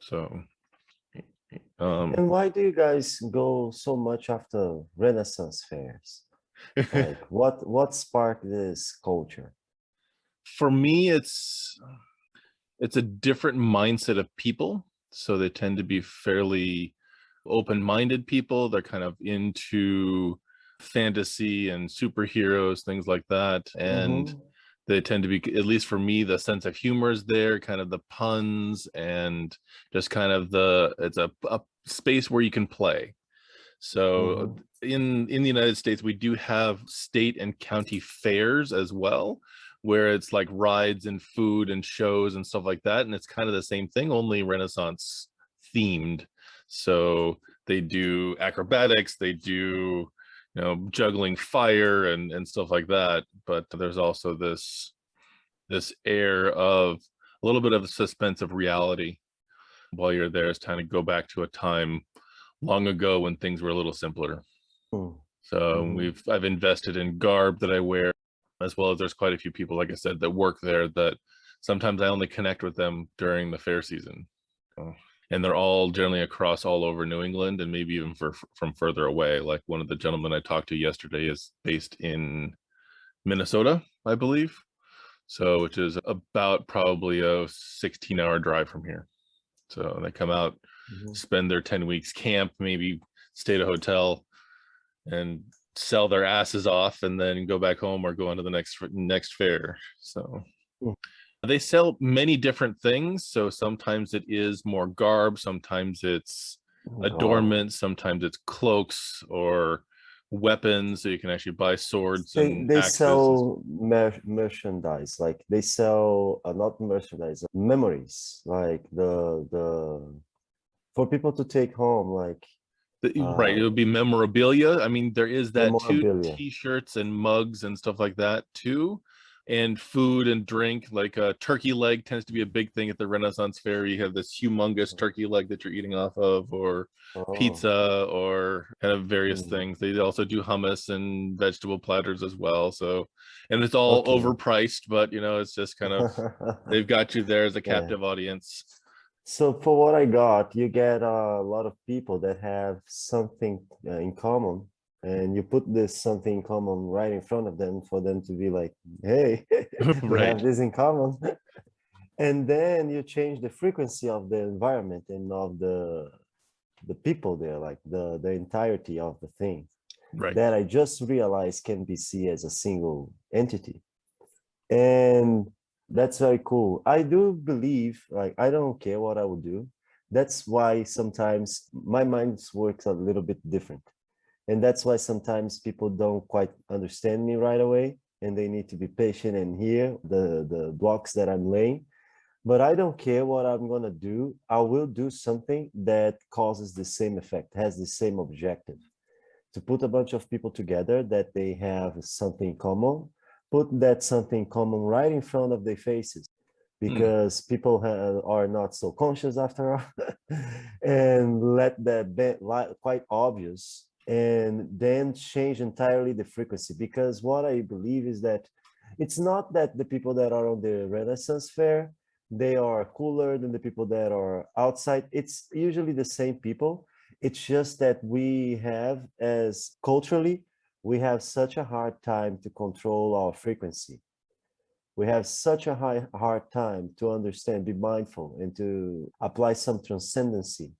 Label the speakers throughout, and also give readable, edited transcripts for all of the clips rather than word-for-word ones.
Speaker 1: So, um,
Speaker 2: And why do you guys go so much after Renaissance fairs? Like, what sparked this culture?
Speaker 1: for me, it's a different mindset of people. So they tend to be fairly open-minded people. They're kind of into fantasy and superheroes, things like that. And
Speaker 2: Mm-hmm.
Speaker 1: they tend to be, at least for me, the sense of humor is there, kind of the puns and just kind of it's a space where you can play. So
Speaker 2: Mm-hmm.
Speaker 1: in the United States, we do have state and county fairs as well, where it's like rides and food and shows and stuff like that. And it's kind of the same thing, only Renaissance themed. So they do acrobatics, they do, juggling fire and stuff like that. But there's also this air of a little bit of a suspense of reality while you're there, is trying to go back to a time long ago when things were a little simpler. So
Speaker 2: Mm-hmm.
Speaker 1: I've invested in garb that I wear, as well as there's quite a few people, like I said, that work there that sometimes I only connect with them during the fair season. So, and they're all generally across all over New England and maybe even from further away. Like one of the gentlemen I talked to yesterday is based in Minnesota, I believe. So, which is about probably a 16-hour drive from here. So they come out,
Speaker 2: Mm-hmm.
Speaker 1: spend their 10 weeks camp, maybe stay at a hotel and sell their asses off and then go back home or go on to the next fair. So they sell many different things. So sometimes it is more garb, sometimes it's
Speaker 2: Garb.
Speaker 1: adornments, sometimes it's cloaks or weapons. So you can actually buy swords
Speaker 2: They
Speaker 1: and
Speaker 2: they
Speaker 1: axes.
Speaker 2: sell merchandise, like they sell not merchandise, memories, like the for people to take home, like
Speaker 1: Right, it would be memorabilia. I mean, there is that too,
Speaker 2: memorabilia.
Speaker 1: t-shirts and mugs and stuff like that too, and food and drink. Like a turkey leg tends to be a big thing at the Renaissance Fair. You have this humongous turkey leg that you're eating off of, or
Speaker 2: Oh,
Speaker 1: pizza, or kind of various
Speaker 2: mm,
Speaker 1: things. They also do hummus and vegetable platters as well. So, and it's all
Speaker 2: okay.
Speaker 1: overpriced, but it's just kind of, they've got you there as a
Speaker 2: Yeah.
Speaker 1: captive audience.
Speaker 2: So for what I got, you get a lot of people that have something in common, and you put this something in common right in front of them for them to be like, "Hey, we have
Speaker 1: Right.
Speaker 2: this in common." And then you change the frequency of the environment and of the people there, like the entirety of the thing
Speaker 1: Right.
Speaker 2: that I just realized can be seen as a single entity. And that's very cool. I do believe, like, I don't care what I will do. That's why sometimes my mind works a little bit different. And that's why sometimes people don't quite understand me right away, and they need to be patient and hear the blocks that I'm laying. But I don't care what I'm gonna do. I will do something that causes the same effect, has the same objective, to put a bunch of people together that they have something common, put that something common right in front of their faces,
Speaker 1: Hmm.
Speaker 2: because people are not so conscious after all, and let that be quite obvious, and then change entirely the frequency. Because what I believe is that it's not that the people that are on the Renaissance Fair, they are cooler than the people that are outside. It's usually the same people. It's just that we have, as culturally, we have such a hard time to control our frequency. We have such a hard time to understand, be mindful, and to apply some transcendency,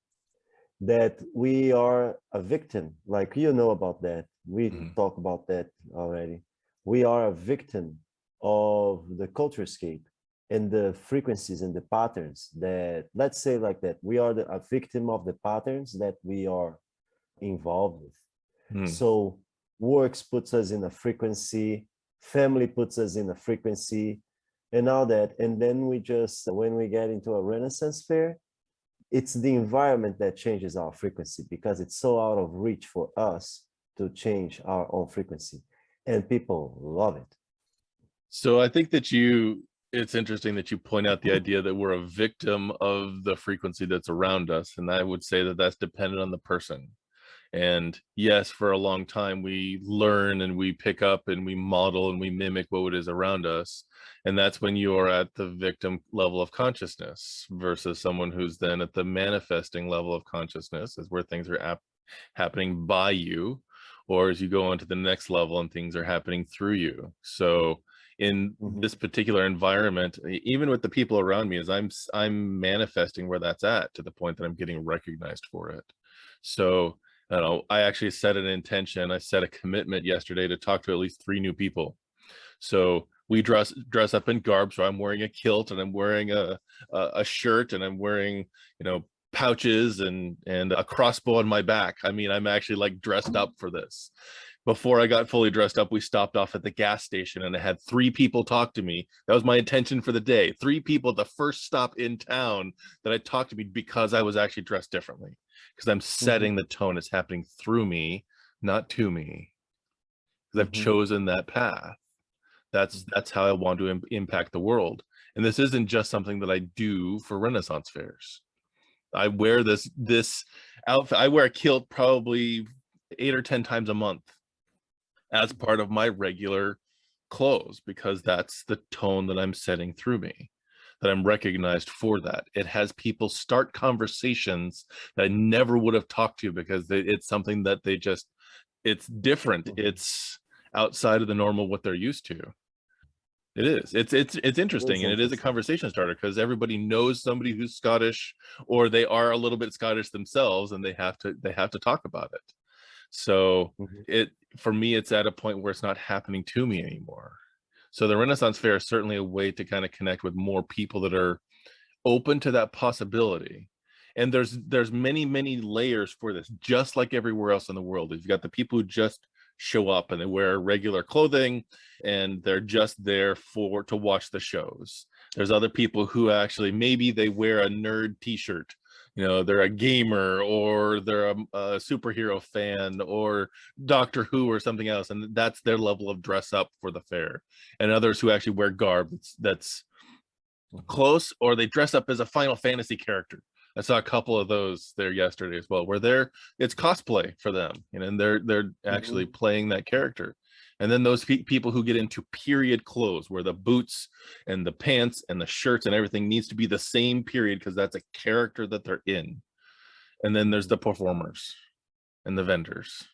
Speaker 2: that we are a victim. Like, you know about that. We
Speaker 1: Hmm.
Speaker 2: talk about that already. We are a victim of the culturescape and the frequencies and the patterns that, let's say like that, we are a victim of the patterns that we are involved with.
Speaker 1: Hmm.
Speaker 2: So works puts us in a frequency, family puts us in a frequency, and all that. And then we just, when we get into a Renaissance fair, it's the environment that changes our frequency, because it's so out of reach for us to change our own frequency. And people love it.
Speaker 1: So I think that it's interesting that you point out the idea that we're a victim of the frequency that's around us. And I would say that that's dependent on the person. And yes, for a long time, we learn and we pick up and we model and we mimic what is around us. And that's when you are at the victim level of consciousness versus someone who's then at the manifesting level of consciousness, is where things are happening by you, or as you go on to the next level and things are happening through you. So in this particular environment, even with the people around me, as I'm manifesting where that's at, to the point that I'm getting recognized for it. So I don't know, I actually set an intention, I set a commitment yesterday to talk to at least 3 new people. So we dress up in garb. So I'm wearing a kilt and I'm wearing a shirt and I'm wearing, pouches and a crossbow on my back. I mean, I'm actually like dressed up for this. Before I got fully dressed up, we stopped off at the gas station and I had 3 people talk to me. That was my intention for the day. 3 people at the first stop in town that I talked to me, because I was actually dressed differently, because I'm setting the tone. It's happening through me, not to me, because I've chosen that path. That's how I want to impact the world. And this isn't just something that I do for Renaissance fairs. I wear this outfit. I wear a kilt probably 8 or 10 times a month as part of my regular clothes, because that's the tone that I'm setting through me, that I'm recognized for that. It has people start conversations that I never would have talked to, because it's something that it's different. It's outside of the normal, what they're used to. It is. It's interesting, and it is a conversation starter, because everybody knows somebody who's Scottish, or they are a little bit Scottish themselves, and they have to talk about it. So for me, it's at a point where it's not happening to me anymore. So the Renaissance Fair is certainly a way to kind of connect with more people that are open to that possibility. And there's many layers for this, just like everywhere else in the world. You've got the people who just show up and they wear regular clothing and they're just there to watch the shows. There's other people who actually, maybe they wear a nerd t-shirt, they're a gamer, or they're a superhero fan, or Doctor Who or something else, and that's their level of dress up for the fair. And others who actually wear garb that's close, or they dress up as a Final Fantasy character. I saw a couple of those there yesterday as well, where it's cosplay for them, and they're actually playing that character. And then those people who get into period clothes, where the boots and the pants and the shirts and everything needs to be the same period, because that's a character that they're in. And then there's the performers and the vendors.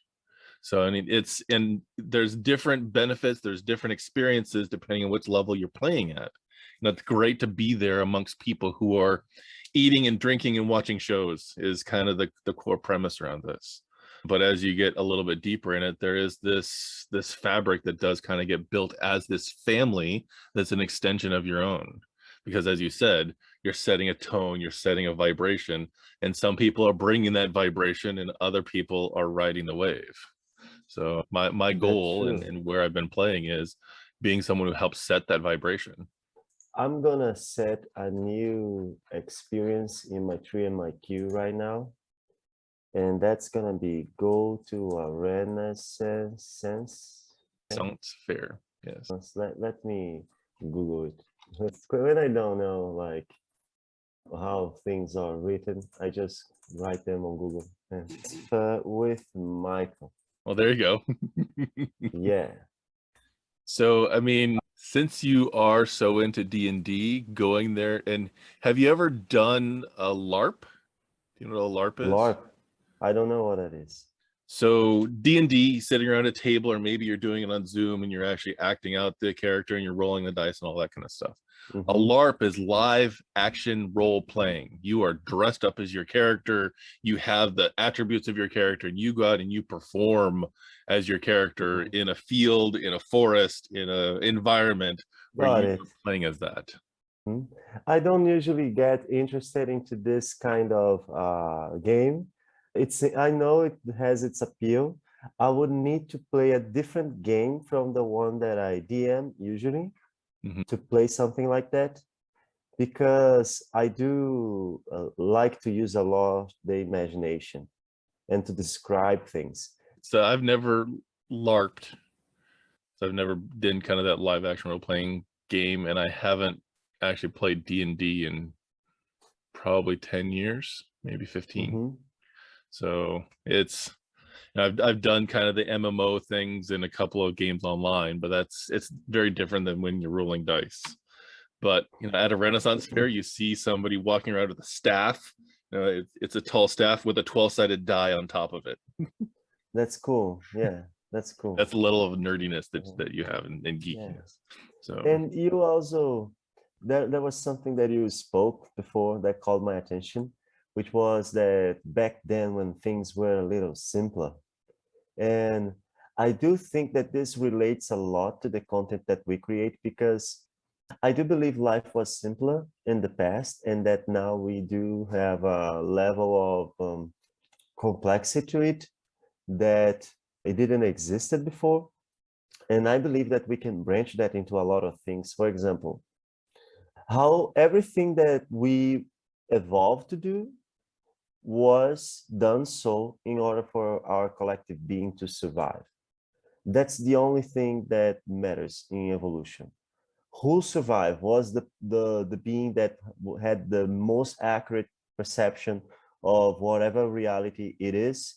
Speaker 1: So I mean, and there's different benefits, there's different experiences depending on which level you're playing at. And it's great to be there amongst people who are eating and drinking and watching shows, is kind of the core premise around this. But as you get a little bit deeper in it, there is this fabric that does kind of get built as this family that's an extension of your own. Because as you said, you're setting a tone, you're setting a vibration, and some people are bringing that vibration and other people are riding the wave. So my goal and where I've been playing is being someone who helps set that vibration.
Speaker 2: I'm gonna set a new experience in my tree and my queue right now, and that's gonna be go to a Renaissance
Speaker 1: fair. Yes.
Speaker 2: Let me Google it. When I don't know like how things are written, I just write them on Google. With Michael.
Speaker 1: Well, there you go.
Speaker 2: Yeah.
Speaker 1: So I mean, since you are so into D&D, going there, and have you ever done a LARP? Do you know what a LARP is?
Speaker 2: LARP? I don't know what that is.
Speaker 1: So D&D, sitting around a table, or maybe you're doing it on Zoom and you're actually acting out the character and you're rolling the dice and all that kind of stuff. A LARP is live action role playing. You are dressed up as your character. You have the attributes of your character, and you go out and you perform as your character in a field, in a forest, in an environment where you're playing as that.
Speaker 2: I don't usually get interested into this kind of game. I know it has its appeal. I would need to play a different game from the one that I DM usually to play something like that, because I do like to use a lot the imagination and to describe things.
Speaker 1: So I've never LARPed. So I've never done kind of that live action role playing game, and I haven't actually played D&D in probably 10 years, maybe 15. So it's And I've done kind of the MMO things in a couple of games online, but it's very different than when you're rolling dice. But at a Renaissance fair, you see somebody walking around with a staff. It's a tall staff with a 12-sided die on top of it.
Speaker 2: That's cool. Yeah, that's cool.
Speaker 1: That's a level of nerdiness that you have in geekiness. So,
Speaker 2: and you also, there was something that you spoke before that called my attention, which was that back then when things were a little simpler. And I do think that this relates a lot to the content that we create, because I do believe life was simpler in the past, and that now we do have a level of complexity to it that it didn't existed before. And I believe that we can branch that into a lot of things. For example, how everything that we evolved to do was done so in order for our collective being to survive. That's the only thing that matters in evolution. Who survived? Was the being that had the most accurate perception of whatever reality it is?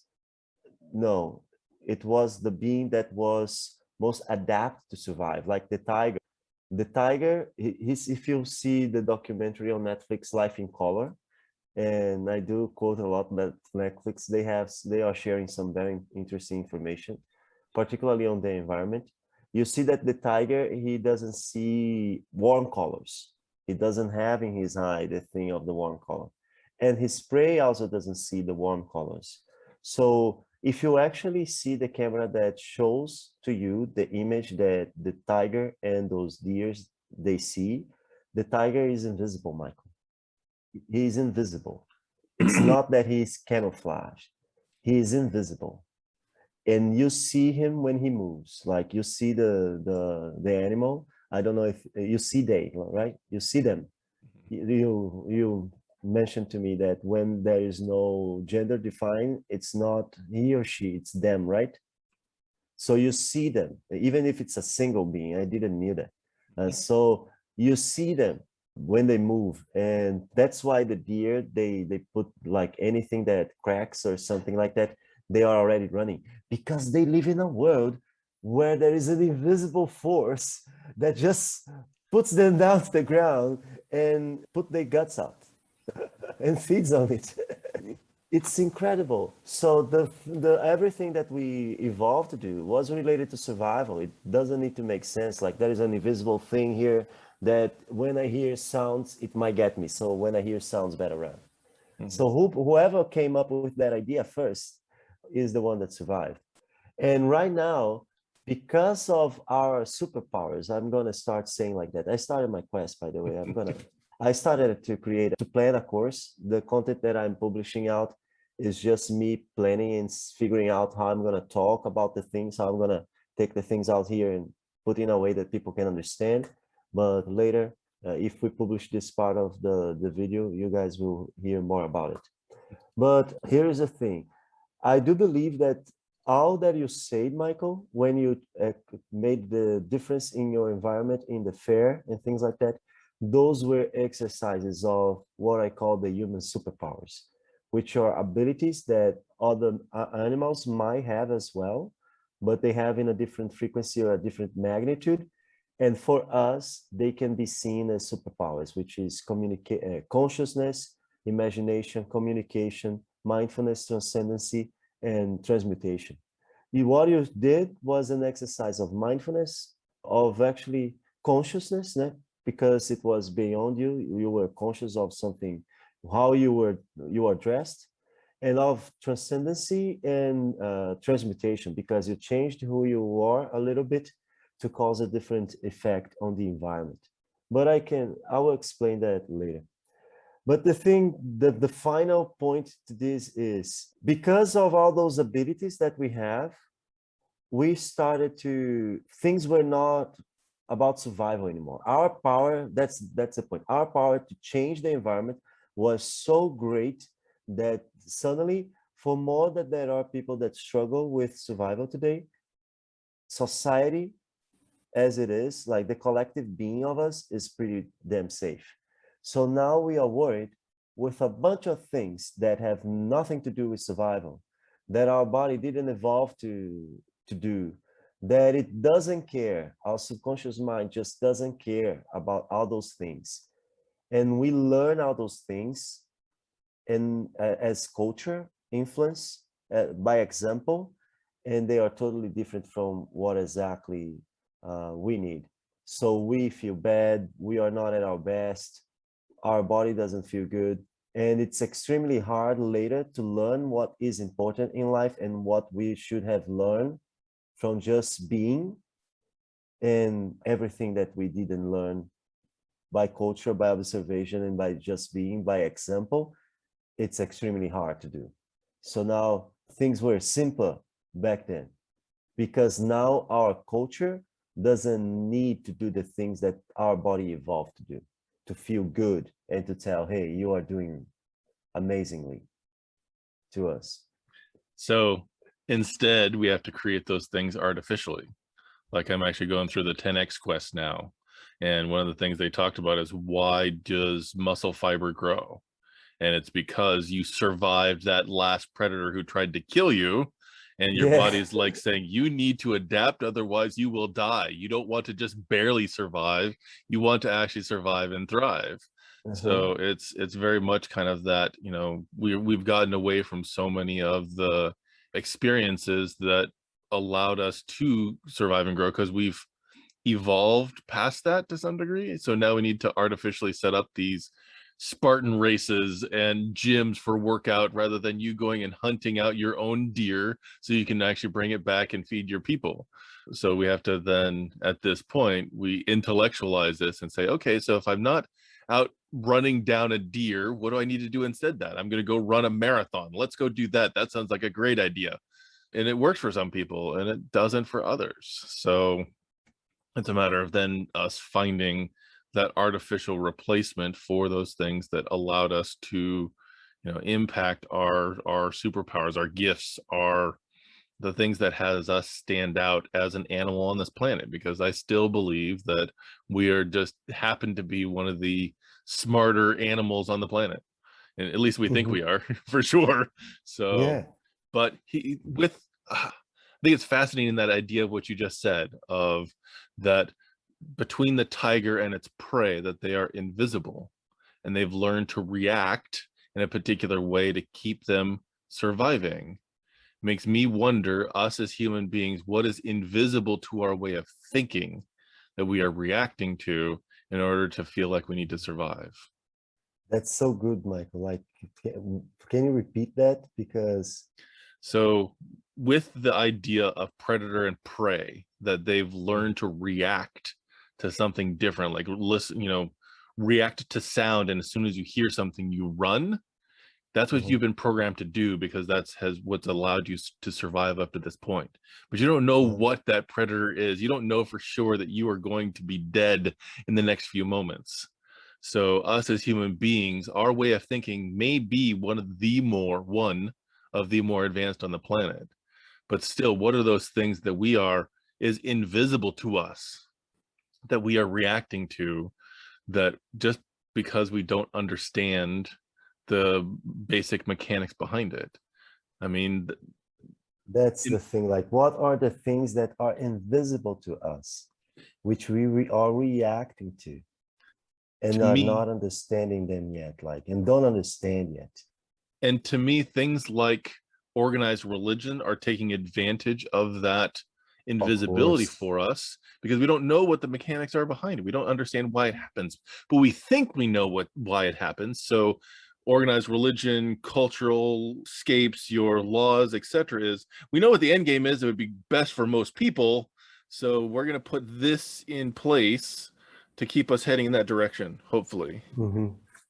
Speaker 2: No, it was the being that was most adapted to survive, like the tiger. The tiger, if you see the documentary on Netflix, Life in Color, and I do quote a lot that Netflix, they are sharing some very interesting information, particularly on the environment. You see that the tiger, he doesn't see warm colors. He doesn't have in his eye the thing of the warm color. And his prey also doesn't see the warm colors. So if you actually see the camera that shows to you the image that the tiger and those deers, they see, the tiger is invisible, Michael. He is invisible. It's not that he's camouflaged. He is invisible. And you see him when he moves, like you see the animal. I don't know if you see they, right? You see them. You mentioned to me that when there is no gender defined, it's not he or she, it's them, right? So you see them, even if it's a single being. I didn't knew that. So you see them when they move, and that's why the deer, they put like anything that cracks or something like that, they are already running, because they live in a world where there is an invisible force that just puts them down to the ground and put their guts out and feeds on it. It's incredible. So the everything that we evolved to do was related to survival. It doesn't need to make sense. Like there is an invisible thing here that when I hear sounds, it might get me. So when I hear sounds, better run. So whoever came up with that idea first is the one that survived. And right now, because of our superpowers, I'm going to start saying like that. I started my quest, by the way. I started to plan a course. The content that I'm publishing out is just me planning and figuring out how I'm going to talk about the things, how I'm going to take the things out here and put in a way that people can understand. But later, if we publish this part of the video, you guys will hear more about it. But here's the thing. I do believe that all that you said, Michael, when you made the difference in your environment, in the fair and things like that, those were exercises of what I call the human superpowers, which are abilities that other animals might have as well, but they have in a different frequency or a different magnitude. And for us, they can be seen as superpowers, which is consciousness, imagination, communication, mindfulness, transcendency, and transmutation. What you did was an exercise of mindfulness, of actually consciousness, né? Because it was beyond you. You were conscious of something, how you were dressed, and of transcendency and transmutation, because you changed who you are a little bit to cause a different effect on the environment. But I will explain that later. But the final point to this is, because of all those abilities that we have, we started to, things were not about survival anymore. Our power, that's the point. Our power to change the environment was so great that suddenly, for more that there are people that struggle with survival today, society as it is, like the collective being of us, is pretty damn safe. So now we are worried with a bunch of things that have nothing to do with survival, that our body didn't evolve to do, that it doesn't care. Our subconscious mind just doesn't care about all those things. And we learn all those things and as culture influence by example, and they are totally different from what exactly we need. So we feel bad, we are not at our best, our body doesn't feel good, and it's extremely hard later to learn what is important in life and what we should have learned from just being, and everything that we didn't learn by culture, by observation, and by just being, by example, it's extremely hard to do. So now things were simpler back then, because now our culture doesn't need to do the things that our body evolved to do, to feel good and to tell, hey, you are doing amazingly to us.
Speaker 1: So instead, we have to create those things artificially. Like I'm actually going through the 10X quest now. And one of the things they talked about is, why does muscle fiber grow? And it's because you survived that last predator who tried to kill you. And your
Speaker 2: Yeah.
Speaker 1: body's like saying, you need to adapt, otherwise you will die. You don't want to just barely survive. You want to actually survive and thrive. So it's very much kind of that, you know, we've gotten away from so many of the experiences that allowed us to survive and grow, because we've evolved past that to some degree. So now we need to artificially set up these Spartan races and gyms for workout, rather than you going and hunting out your own deer so you can actually bring it back and feed your people. So we have to then, at this point, we intellectualize this and say, okay, so if I'm not out running down a deer, what do I need to do instead? That I'm going to go run a marathon. Let's go do that. That sounds like a great idea. And it works for some people and it doesn't for others. So it's a matter of then us finding that artificial replacement for those things that allowed us to, you know, impact our superpowers, our gifts, our the things that has us stand out as an animal on this planet. Because I still believe that we are just happen to be one of the smarter animals on the planet, and at least we think we are for sure. So
Speaker 2: Yeah.
Speaker 1: but he with I think it's fascinating, that idea of what you just said, of that between the tiger and its prey, that they are invisible and they've learned to react in a particular way to keep them surviving. Makes me wonder, us as human beings, what is invisible to our way of thinking that we are reacting to in order to feel like we need to survive.
Speaker 2: That's so good, Michael. Like, can you repeat that? Because
Speaker 1: So with the idea of predator and prey, that they've learned to react to something different, like listen, you know, react to sound, and as soon as you hear something, you run. That's what you've been programmed to do, because that's what's allowed you to survive up to this point. But you don't know what that predator is. You don't know for sure that you are going to be dead in the next few moments. So us as human beings, our way of thinking may be one of the more advanced on the planet. But still, what are those things that we are is invisible to us, that we are reacting to, that just because we don't understand the basic mechanics behind it. I mean,
Speaker 2: that's the thing. Like, what are the things that are invisible to us, which we are reacting to, and
Speaker 1: to
Speaker 2: are
Speaker 1: me,
Speaker 2: not understanding them yet, like, and don't understand yet.
Speaker 1: and to me, things like organized religion are taking advantage of that
Speaker 2: Of
Speaker 1: invisibility
Speaker 2: course.
Speaker 1: for us, because we don't know what the mechanics are behind it. We don't understand why it happens, but we think we know why it happens. So organized religion, cultural scapes, your laws, etc., is, we know what the end game is. It would be best for most people, so we're going to put this in place to keep us heading in that direction, hopefully.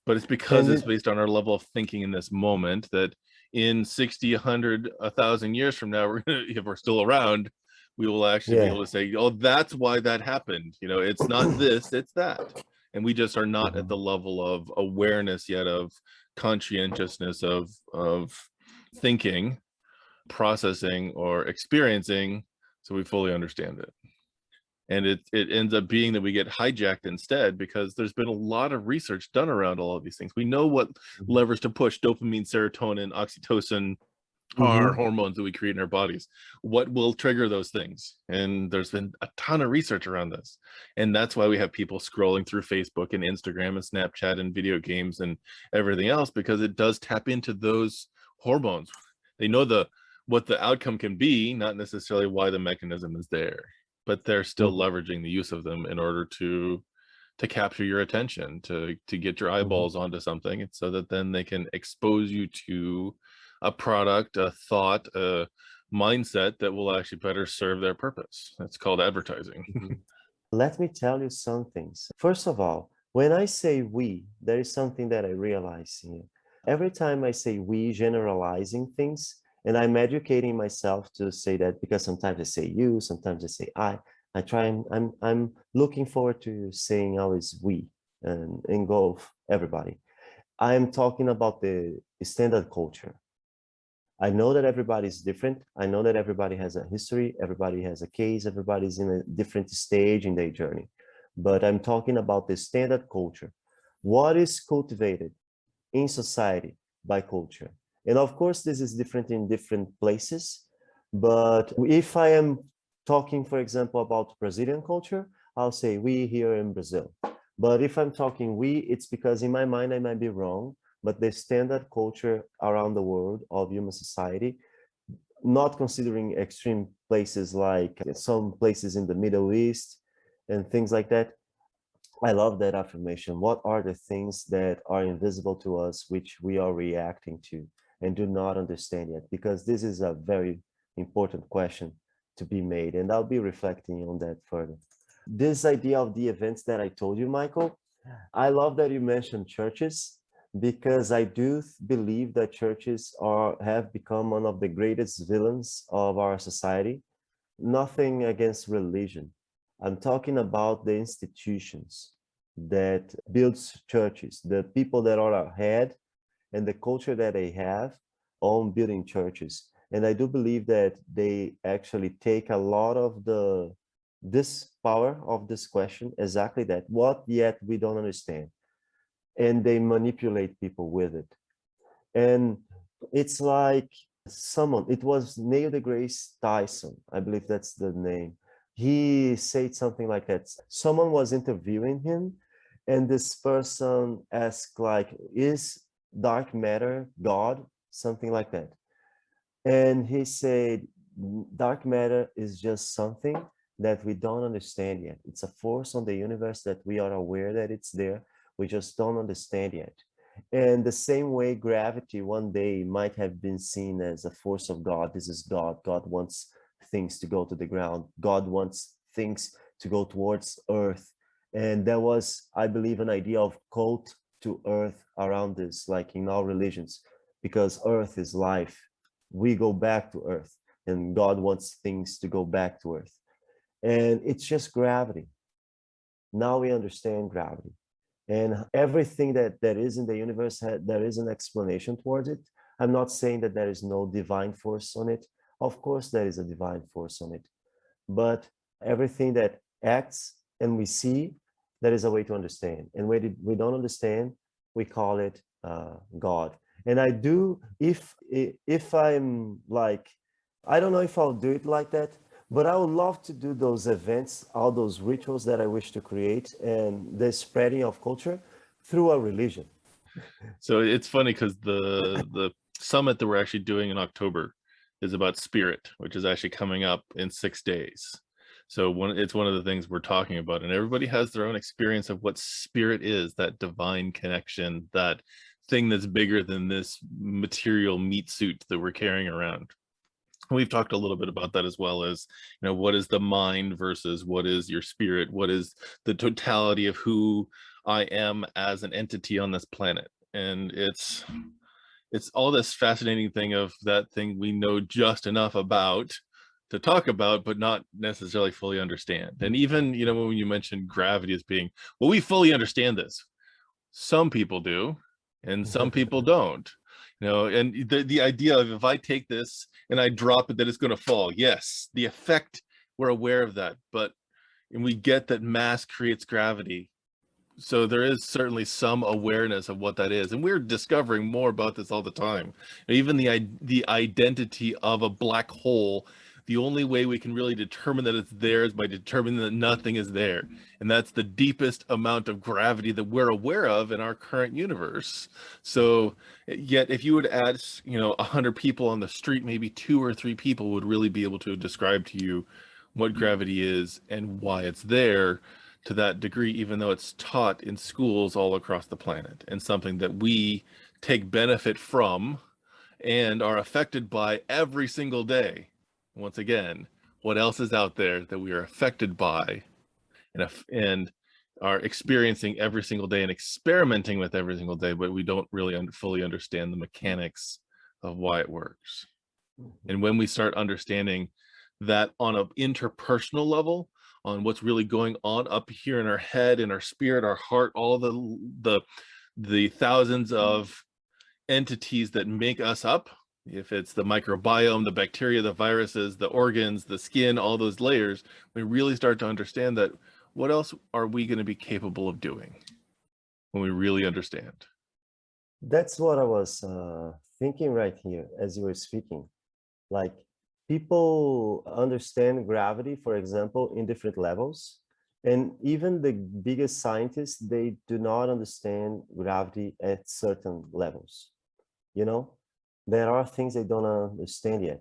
Speaker 1: But it's because
Speaker 2: And
Speaker 1: it's
Speaker 2: it,
Speaker 1: based on our level of thinking in this moment, that in 60, 100, 1,000 years from now, if we're still around, we will actually be
Speaker 2: yeah.
Speaker 1: able to say, oh, that's why that happened. You know, it's not this, it's that. And we just are not at the level of awareness yet, of conscientiousness, of thinking, processing, or experiencing, so we fully understand it. And it ends up being that we get hijacked instead, because there's been a lot of research done around all of these things. We know what levers to push: dopamine, serotonin, oxytocin, are
Speaker 2: Mm-hmm.
Speaker 1: hormones that we create in our bodies. What will trigger those things? And there's been a ton of research around this. And that's why we have people scrolling through Facebook and Instagram and Snapchat and video games and everything else, because it does tap into those hormones. They know what the outcome can be, not necessarily why the mechanism is there, but they're still
Speaker 2: Mm-hmm.
Speaker 1: leveraging the use of them in order to capture your attention, to get your
Speaker 2: Mm-hmm.
Speaker 1: eyeballs onto something, and so that then they can expose you to a product, a thought, a mindset that will actually better serve their purpose. That's called advertising.
Speaker 2: Mm-hmm. Let me tell you some things. First of all, when I say we, there is something that I realize here. Every time I say we, generalizing things, and I'm educating myself to say that, because sometimes I say you, sometimes I say I try and I'm looking forward to saying always we and engulf everybody. I am talking about the standard culture. I know that everybody is different. I know that everybody has a history, everybody has a case, everybody's in a different stage in their journey. But I'm talking about the standard culture. What is cultivated in society by culture? And of course, this is different in different places. But if I am talking, for example, about Brazilian culture, I'll say we here in Brazil. But if I'm talking we, it's because in my mind I might be wrong, but the standard culture around the world of human society, not considering extreme places like some places in the Middle East and things like that. I love that affirmation. What are the things that are invisible to us, which we are reacting to and do not understand yet? Because this is a very important question to be made. And I'll be reflecting on that further. This idea of the events that I told you, Michael, I love that you mentioned churches, because I do believe that churches have become one of the greatest villains of our society. Nothing against religion. I'm talking about the institutions that builds churches, the people that are ahead and the culture that they have on building churches. And I do believe that they actually take a lot of this power of this question, exactly that, what yet we don't understand. And they manipulate people with it. And it's like someone, it was Neil deGrasse Tyson, I believe that's the name. He said something like that. Someone was interviewing him, and this person asked, like, is dark matter God? Something like that. And he said, dark matter is just something that we don't understand yet. It's a force on the universe that we are aware that it's there. We just don't understand yet. And the same way gravity one day might have been seen as a force of God. This is God. God wants things to go to the ground. God wants things to go towards earth. And there was, I believe, an idea of cult to earth around this, like in all religions, because earth is life. We go back to earth, and God wants things to go back to earth. And it's just gravity. Now we understand gravity. And everything that is in the universe, there is an explanation towards it. I'm not saying that there is no divine force on it. Of course, there is a divine force on it. But everything that acts and we see, there is a way to understand. And when we don't understand, we call it God. And I do, if I'm like, I don't know if I'll do it like that, but I would love to do those events, all those rituals that I wish to create, and the spreading of culture through a religion.
Speaker 1: So it's funny because the summit that we're actually doing in October is about spirit, which is actually coming up in 6 days. So it's one of the things we're talking about, and everybody has their own experience of what spirit is, that divine connection, that thing that's bigger than this material meat suit that we're carrying around. We've talked a little bit about that, as well as, what is the mind versus what is your spirit, what is the totality of who I am as an entity on this planet. And it's all this fascinating thing of that thing we know just enough about to talk about, but not necessarily fully understand. And even, when you mentioned gravity as being, well, we fully understand this. Some people do, and some people don't. And the idea of, if I take this and I drop it, that it's going to fall. Yes, the effect, we're aware of that, and we get that mass creates gravity, So there is certainly some awareness of what that is, and we're discovering more about this all the time. Even the identity of a black hole, the only way we can really determine that it's there is by determining that nothing is there, and that's the deepest amount of gravity that we're aware of in our current universe. So, yet if you would add, 100 people on the street, maybe 2 or 3 people would really be able to describe to you what gravity is and why it's there to that degree, even though it's taught in schools all across the planet, and something that we take benefit from and are affected by every single day. Once again, what else is out there that we are affected by and are experiencing every single day and experimenting with every single day, but we don't really fully understand the mechanics of why it works. And when we start understanding that on an interpersonal level, on what's really going on up here in our head, in our spirit, our heart, all the thousands of entities that make us up, if it's the microbiome, the bacteria, the viruses, the organs, the skin, all those layers, we really start to understand that what else are we going to be capable of doing when we really understand?
Speaker 2: That's what I was thinking right here as you were speaking. Like, people understand gravity, for example, in different levels. And even the biggest scientists, they do not understand gravity at certain levels. You know, there are things they don't understand yet.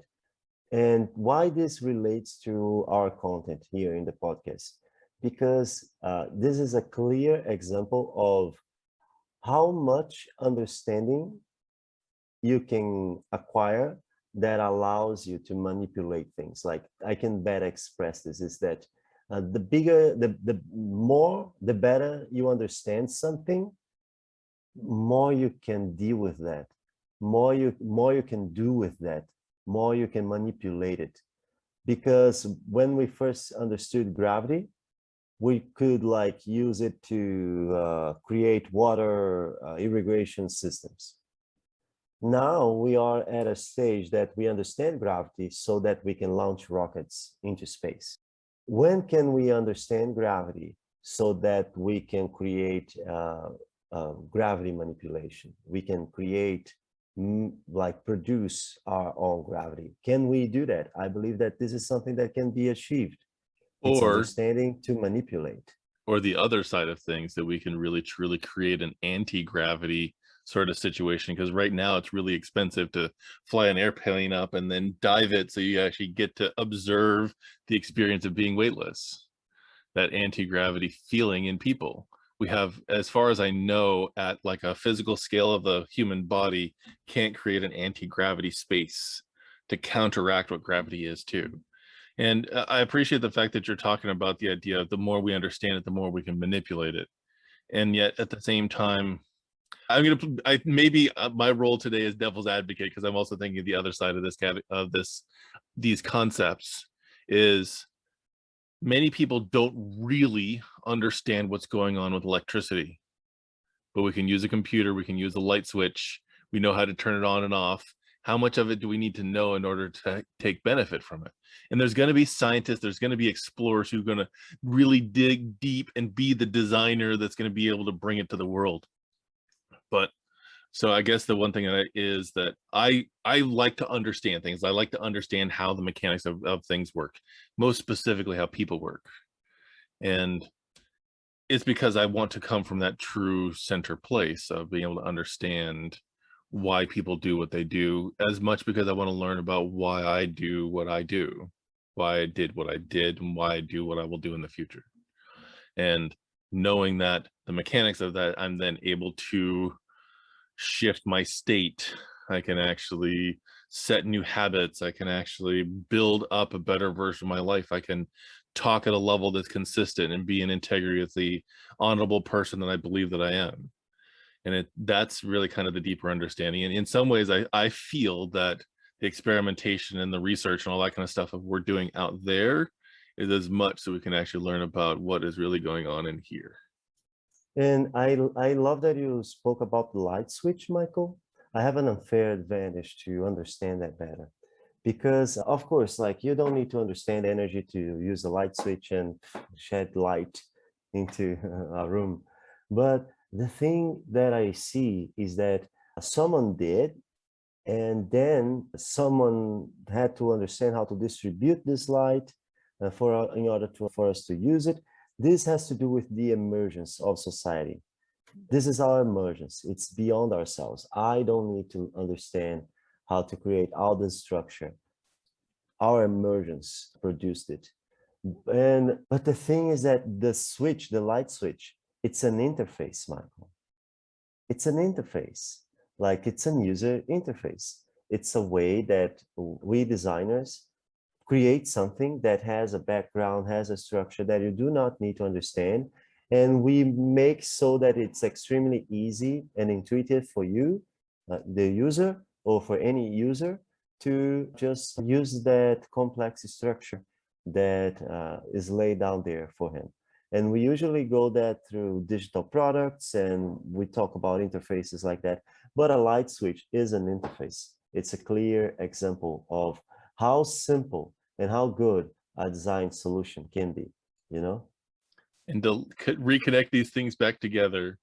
Speaker 2: And why this relates to our content here in the podcast? Because this is a clear example of how much understanding you can acquire that allows you to manipulate things. Like, I can better express this, is that the bigger, the more, the better you understand something, more you can deal with that, more you can do with that, more you can manipulate it. Because when we first understood gravity, we could like use it to create water irrigation systems. Now we are at a stage that we understand gravity so that we can launch rockets into space. When can we understand gravity so that we can create gravity manipulation? We can create, like, produce our own gravity. Can we do that? I believe that this is something that can be achieved. It's
Speaker 1: Or
Speaker 2: understanding to manipulate.
Speaker 1: or the other side of things, that we can really truly create an anti-gravity sort of situation, because right now it's really expensive to fly an airplane up and then dive it so you actually get to observe the experience of being weightless, that anti-gravity feeling in people. We have, as far as I know, at like a physical scale of the human body, can't create an anti-gravity space to counteract what gravity is too. And I appreciate the fact that you're talking about the idea of the more we understand it, the more we can manipulate it. And yet at the same time, maybe my role today is devil's advocate, because I'm also thinking the other side of these concepts is many people don't really understand what's going on with electricity, but we can use a computer, we can use a light switch, we know how to turn it on and off. How much of it do we need to know in order to take benefit from it? And there's going to be scientists, there's going to be explorers who are going to really dig deep and be the designer that's going to be able to bring it to the world. But so I guess the one thing is that I like to understand things. I like to understand how the mechanics of things work, most specifically how people work. And it's because I want to come from that true center place of being able to understand why people do what they do, as much because I want to learn about why I do what I do, why I did what I did, and why I do what I will do in the future. And knowing that the mechanics of that, I'm then able to shift my state. I can actually set new habits. I can actually build up a better version of my life. I can talk at a level that's consistent and be in integrity with the honorable person that I believe that I am. And that's really kind of the deeper understanding. And in some ways, I feel that the experimentation and the research and all that kind of stuff that we're doing out there is as much so we can actually learn about what is really going on in here.
Speaker 2: And I love that you spoke about the light switch, Michael. I have an unfair advantage to understand that better. Because of course, like, you don't need to understand energy to use the light switch and shed light into a room. But the thing that I see is that someone did, and then someone had to understand how to distribute this light in order for us to use it. This has to do with the emergence of society. This is our emergence. It's beyond ourselves. I don't need to understand how to create all this structure. Our emergence produced it. But the thing is that the switch, the light switch, it's an interface, Michael. It's an interface, like it's an user interface. It's a way that we designers create something that has a background, has a structure that you do not need to understand. And we make so that it's extremely easy and intuitive for you, the user, or for any user to just use that complex structure that is laid down there for him. And we usually go that through digital products, and we talk about interfaces like that. But a light switch is an interface. It's a clear example of how simple and how good a design solution can be, you know?
Speaker 1: And to reconnect these things back together,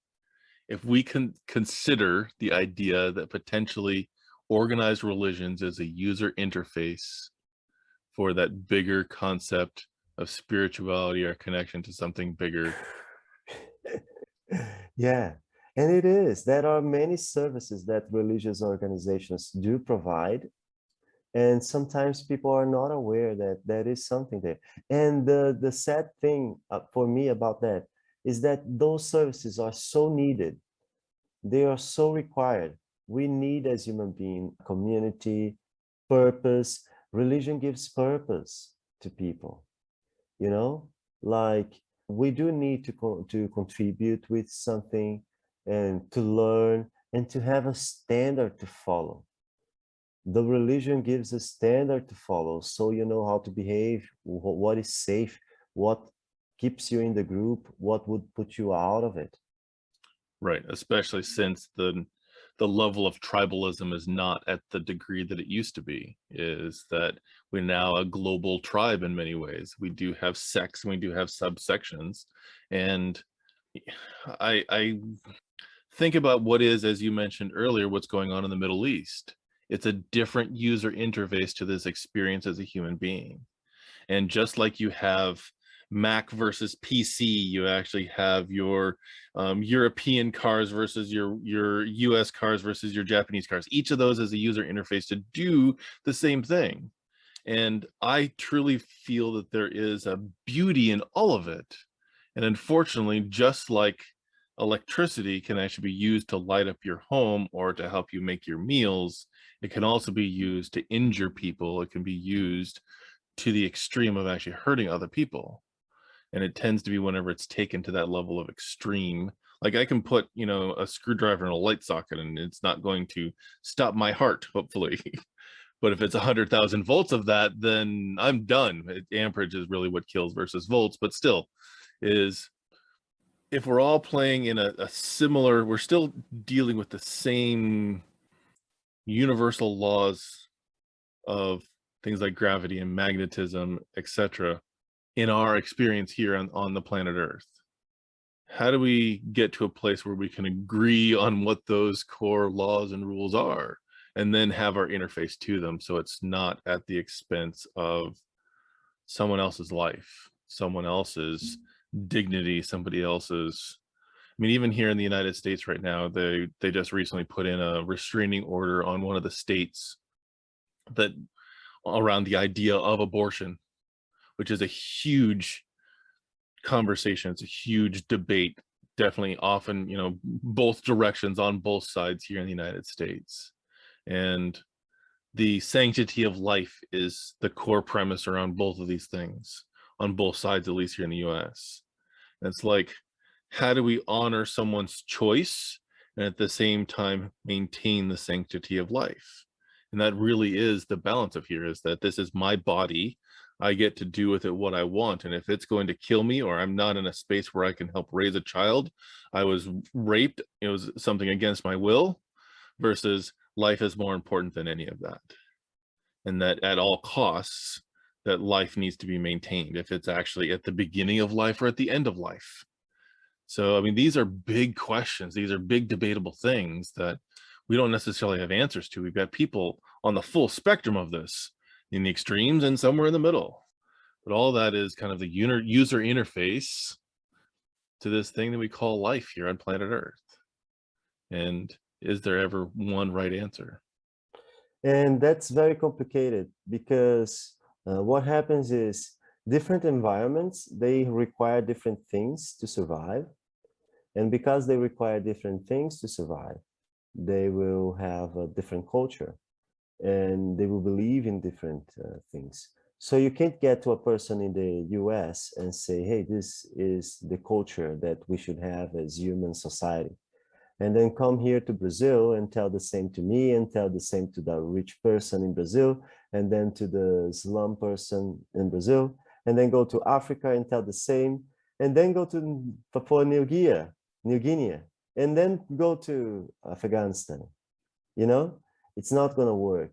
Speaker 1: if we can consider the idea that potentially organized religions is a user interface for that bigger concept of spirituality or connection to something bigger.
Speaker 2: Yeah, and it is. There are many services that religious organizations do provide, and sometimes people are not aware that there is something there. And the sad thing for me about that is that those services are so needed. They are so required. We need, as human beings, community, purpose. Religion gives purpose to people, you know? Like, we do need to contribute with something and to learn and to have a standard to follow. The religion gives a standard to follow, so you know how to behave, what is safe, what keeps you in the group, what would put you out of it.
Speaker 1: Right, especially since the level of tribalism is not at the degree that it used to be, is that we're now a global tribe in many ways. We do have sects, we do have subsections, and I think about what is, as you mentioned earlier, what's going on in the Middle East. It's a different user interface to this experience as a human being. And just like you have Mac versus PC, you actually have your European cars versus your US cars versus your Japanese cars. Each of those is a user interface to do the same thing. And I truly feel that there is a beauty in all of it. And unfortunately, just like electricity can actually be used to light up your home or to help you make your meals, it can also be used to injure people. It can be used to the extreme of actually hurting other people. And it tends to be whenever it's taken to that level of extreme. Like I can put, you know, a screwdriver in a light socket and it's not going to stop my heart, hopefully. But if it's 100,000 volts of that, then I'm done. Amperage is really what kills versus volts, but still is, if we're all playing in a similar, we're still dealing with the same universal laws of things like gravity and magnetism, etc., in our experience here on the planet Earth. How do we get to a place where we can agree on what those core laws and rules are, and then have our interface to them so it's not at the expense of someone else's life, someone else's dignity, somebody else's. I mean, even here in the United States right now, they just recently put in a restraining order on one of the states that around the idea of abortion, which is a huge conversation. It's a huge debate, definitely often, you know, both directions on both sides here in the United States. And the sanctity of life is the core premise around both of these things, on both sides, at least here in the US. And it's like, how do we honor someone's choice and at the same time maintain the sanctity of life? And that really is the balance of here, is that this is my body. I get to do with it what I want. And if it's going to kill me, or I'm not in a space where I can help raise a child, I was raped, it was something against my will, versus life is more important than any of that. And that at all costs, that life needs to be maintained, if it's actually at the beginning of life or at the end of life. So, I mean, these are big questions. These are big debatable things that we don't necessarily have answers to. We've got people on the full spectrum of this, in the extremes and somewhere in the middle. But all that is kind of the user interface to this thing that we call life here on planet Earth. And is there ever one right answer?
Speaker 2: And that's very complicated because what happens is different environments, they require different things to survive. And because they require different things to survive, they will have a different culture and they will believe in different things. So you can't get to a person in the US and say, hey, this is the culture that we should have as human society. And then come here to Brazil and tell the same to me and tell the same to the rich person in Brazil and then to the slum person in Brazil and then go to Africa and tell the same and then go to Papua New Guinea and then go to Afghanistan. You know, it's not going to work.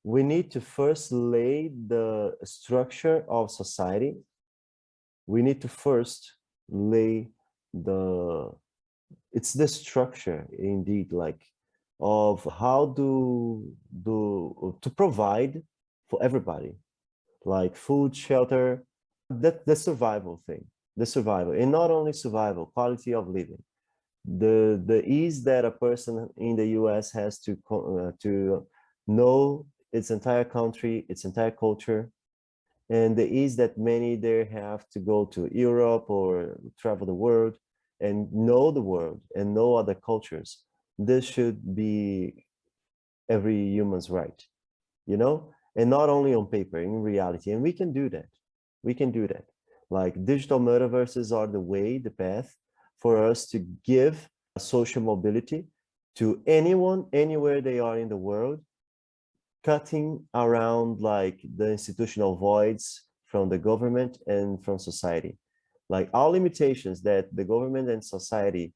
Speaker 2: We need to first lay the structure of society. We need to first lay it's the structure indeed, like of how to provide for everybody, like food, shelter, that the survival thing, the survival, and not only survival, quality of living, the ease that a person in the US has to know its entire country, its entire culture, and the ease that many there have to go to Europe or travel the world and know the world and know other cultures. This should be every human's right, you know, and not only on paper, in reality. And we can do that. We can do that. Like digital metaverses are the way, the path for us to give social mobility to anyone, anywhere they are in the world, cutting around like the institutional voids from the government and from society. Like all limitations that the government and society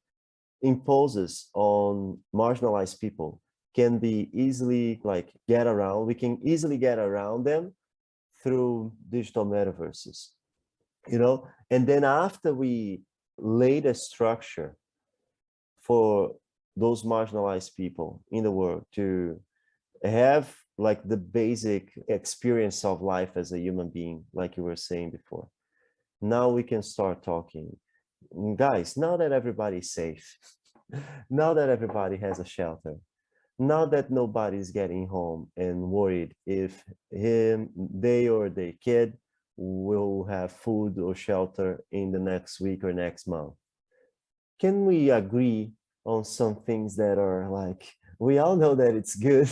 Speaker 2: imposes on marginalized people can be easily like get around. We can easily get around them through digital metaverses, you know? And then after we lay the structure for those marginalized people in the world to have like the basic experience of life as a human being, like you were saying before. Now we can start talking. Guys, now that everybody's safe, now that everybody has a shelter, now that nobody's getting home and worried if they or their kid will have food or shelter in the next week or next month, can we agree on some things that are like, we all know that it's good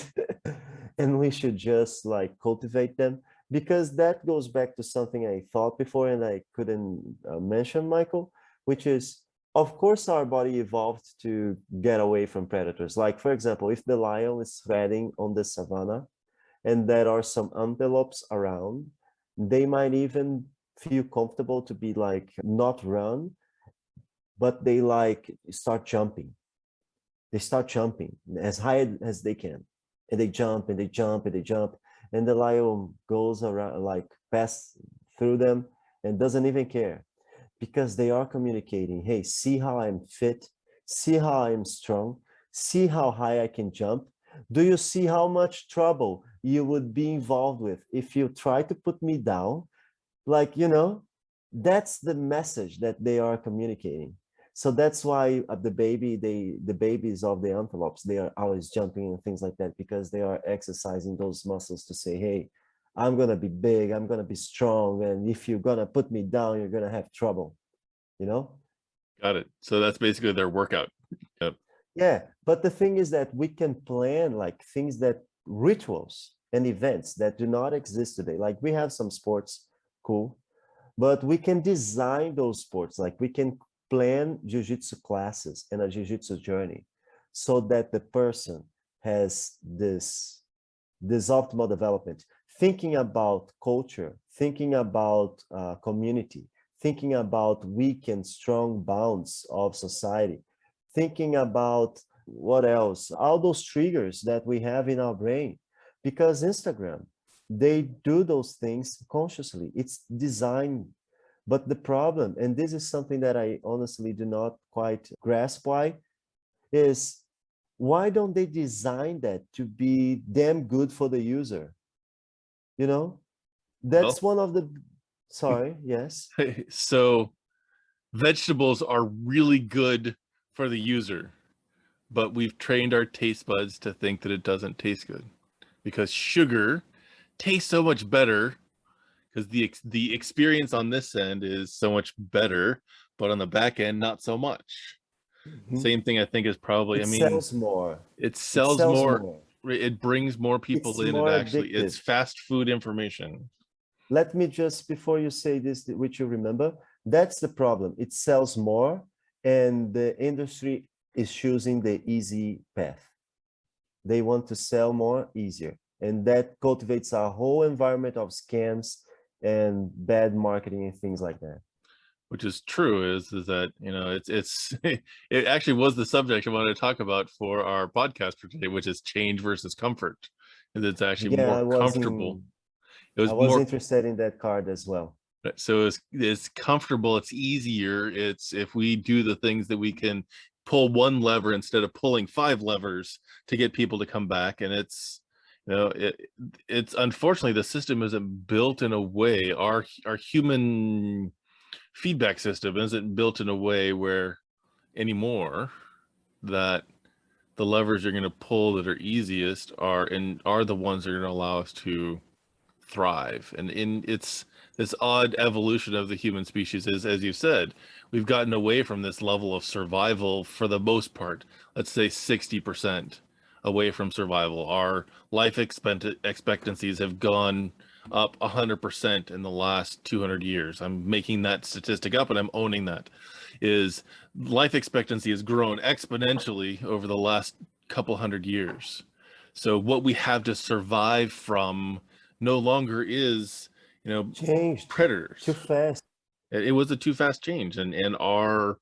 Speaker 2: and we should just like cultivate them? Because that goes back to something I thought before and I couldn't mention, Michael, which is, of course, our body evolved to get away from predators. Like, for example, if the lion is threading on the savannah and there are some antelopes around, they might even feel comfortable to be like not run, but they like start jumping. They start jumping as high as they can. And they jump and they jump and they jump. And the lion goes around, like pass through them and doesn't even care, because they are communicating, hey, see how I'm fit, see how I'm strong, see how high I can jump. Do you see how much trouble you would be involved with if you try to put me down? Like, you know, that's the message that they are communicating. So that's why the babies of the antelopes, they are always jumping and things like that, because they are exercising those muscles to say, hey, I'm going to be big, I'm going to be strong. And if you're going to put me down, you're going to have trouble, you know?
Speaker 1: Got it. So that's basically their workout. Yep.
Speaker 2: Yeah. But the thing is that we can plan like things, that rituals and events that do not exist today. Like we have some sports, cool, but we can design those sports. Like we can plan jiu-jitsu classes and a jiu-jitsu journey so that the person has this optimal development, thinking about culture, thinking about community, thinking about weak and strong bonds of society, thinking about what else, all those triggers that we have in our brain, because Instagram, they do those things consciously. It's designed But the problem, and this is something that I honestly do not quite grasp why, is why don't they design that to be damn good for the user? You know, that's
Speaker 1: Well,
Speaker 2: one of the, sorry, yes.
Speaker 1: so vegetables are really good for the user, but we've trained our taste buds to think that it doesn't taste good because sugar tastes so much better because the experience on this end is so much better, but on the back end, not so much.
Speaker 2: Mhm.
Speaker 1: Same thing I think is probably, I
Speaker 2: It
Speaker 1: mean,
Speaker 2: sells more.
Speaker 1: it
Speaker 2: It
Speaker 1: sells
Speaker 2: sells
Speaker 1: more,
Speaker 2: more.
Speaker 1: it brings more
Speaker 2: It's
Speaker 1: people in. It
Speaker 2: more
Speaker 1: actually, it's
Speaker 2: addictive.
Speaker 1: fast food information.
Speaker 2: Let me just, before you say this, which you remember, that's the problem. It sells more, and the industry is choosing the easy path. They want to sell more easier. And that cultivates a whole environment of scams and bad marketing and things like that.
Speaker 1: Which is true, is that, you know, it's it actually was the subject I wanted to talk about for our podcast for today, which is change versus comfort. And it's actually
Speaker 2: Yeah,
Speaker 1: more comfortable. It
Speaker 2: I
Speaker 1: was
Speaker 2: was
Speaker 1: more,
Speaker 2: interested in that card as well.
Speaker 1: so it's comfortable, it's easier. It's if we do the things that we can pull one lever instead of pulling five levers to get people to come back. And it's, you know, it's unfortunately the system isn't built in a way, our human feedback system isn't built in a way where anymore that the levers you're going to pull that are easiest are the ones that are going to allow us to thrive. And in it's this odd evolution of the human species is, as you said, we've gotten away from this level of survival for the most part. Let's say 60% away from survival. Our life expectancies have gone up 100% in the last 200 years. I'm making that statistic up and I'm owning that. Is life expectancy has grown exponentially over the last couple hundred years. So what we have to survive from no longer is, you know,
Speaker 2: Changed too
Speaker 1: predators.
Speaker 2: fast.
Speaker 1: It was a too fast change, and our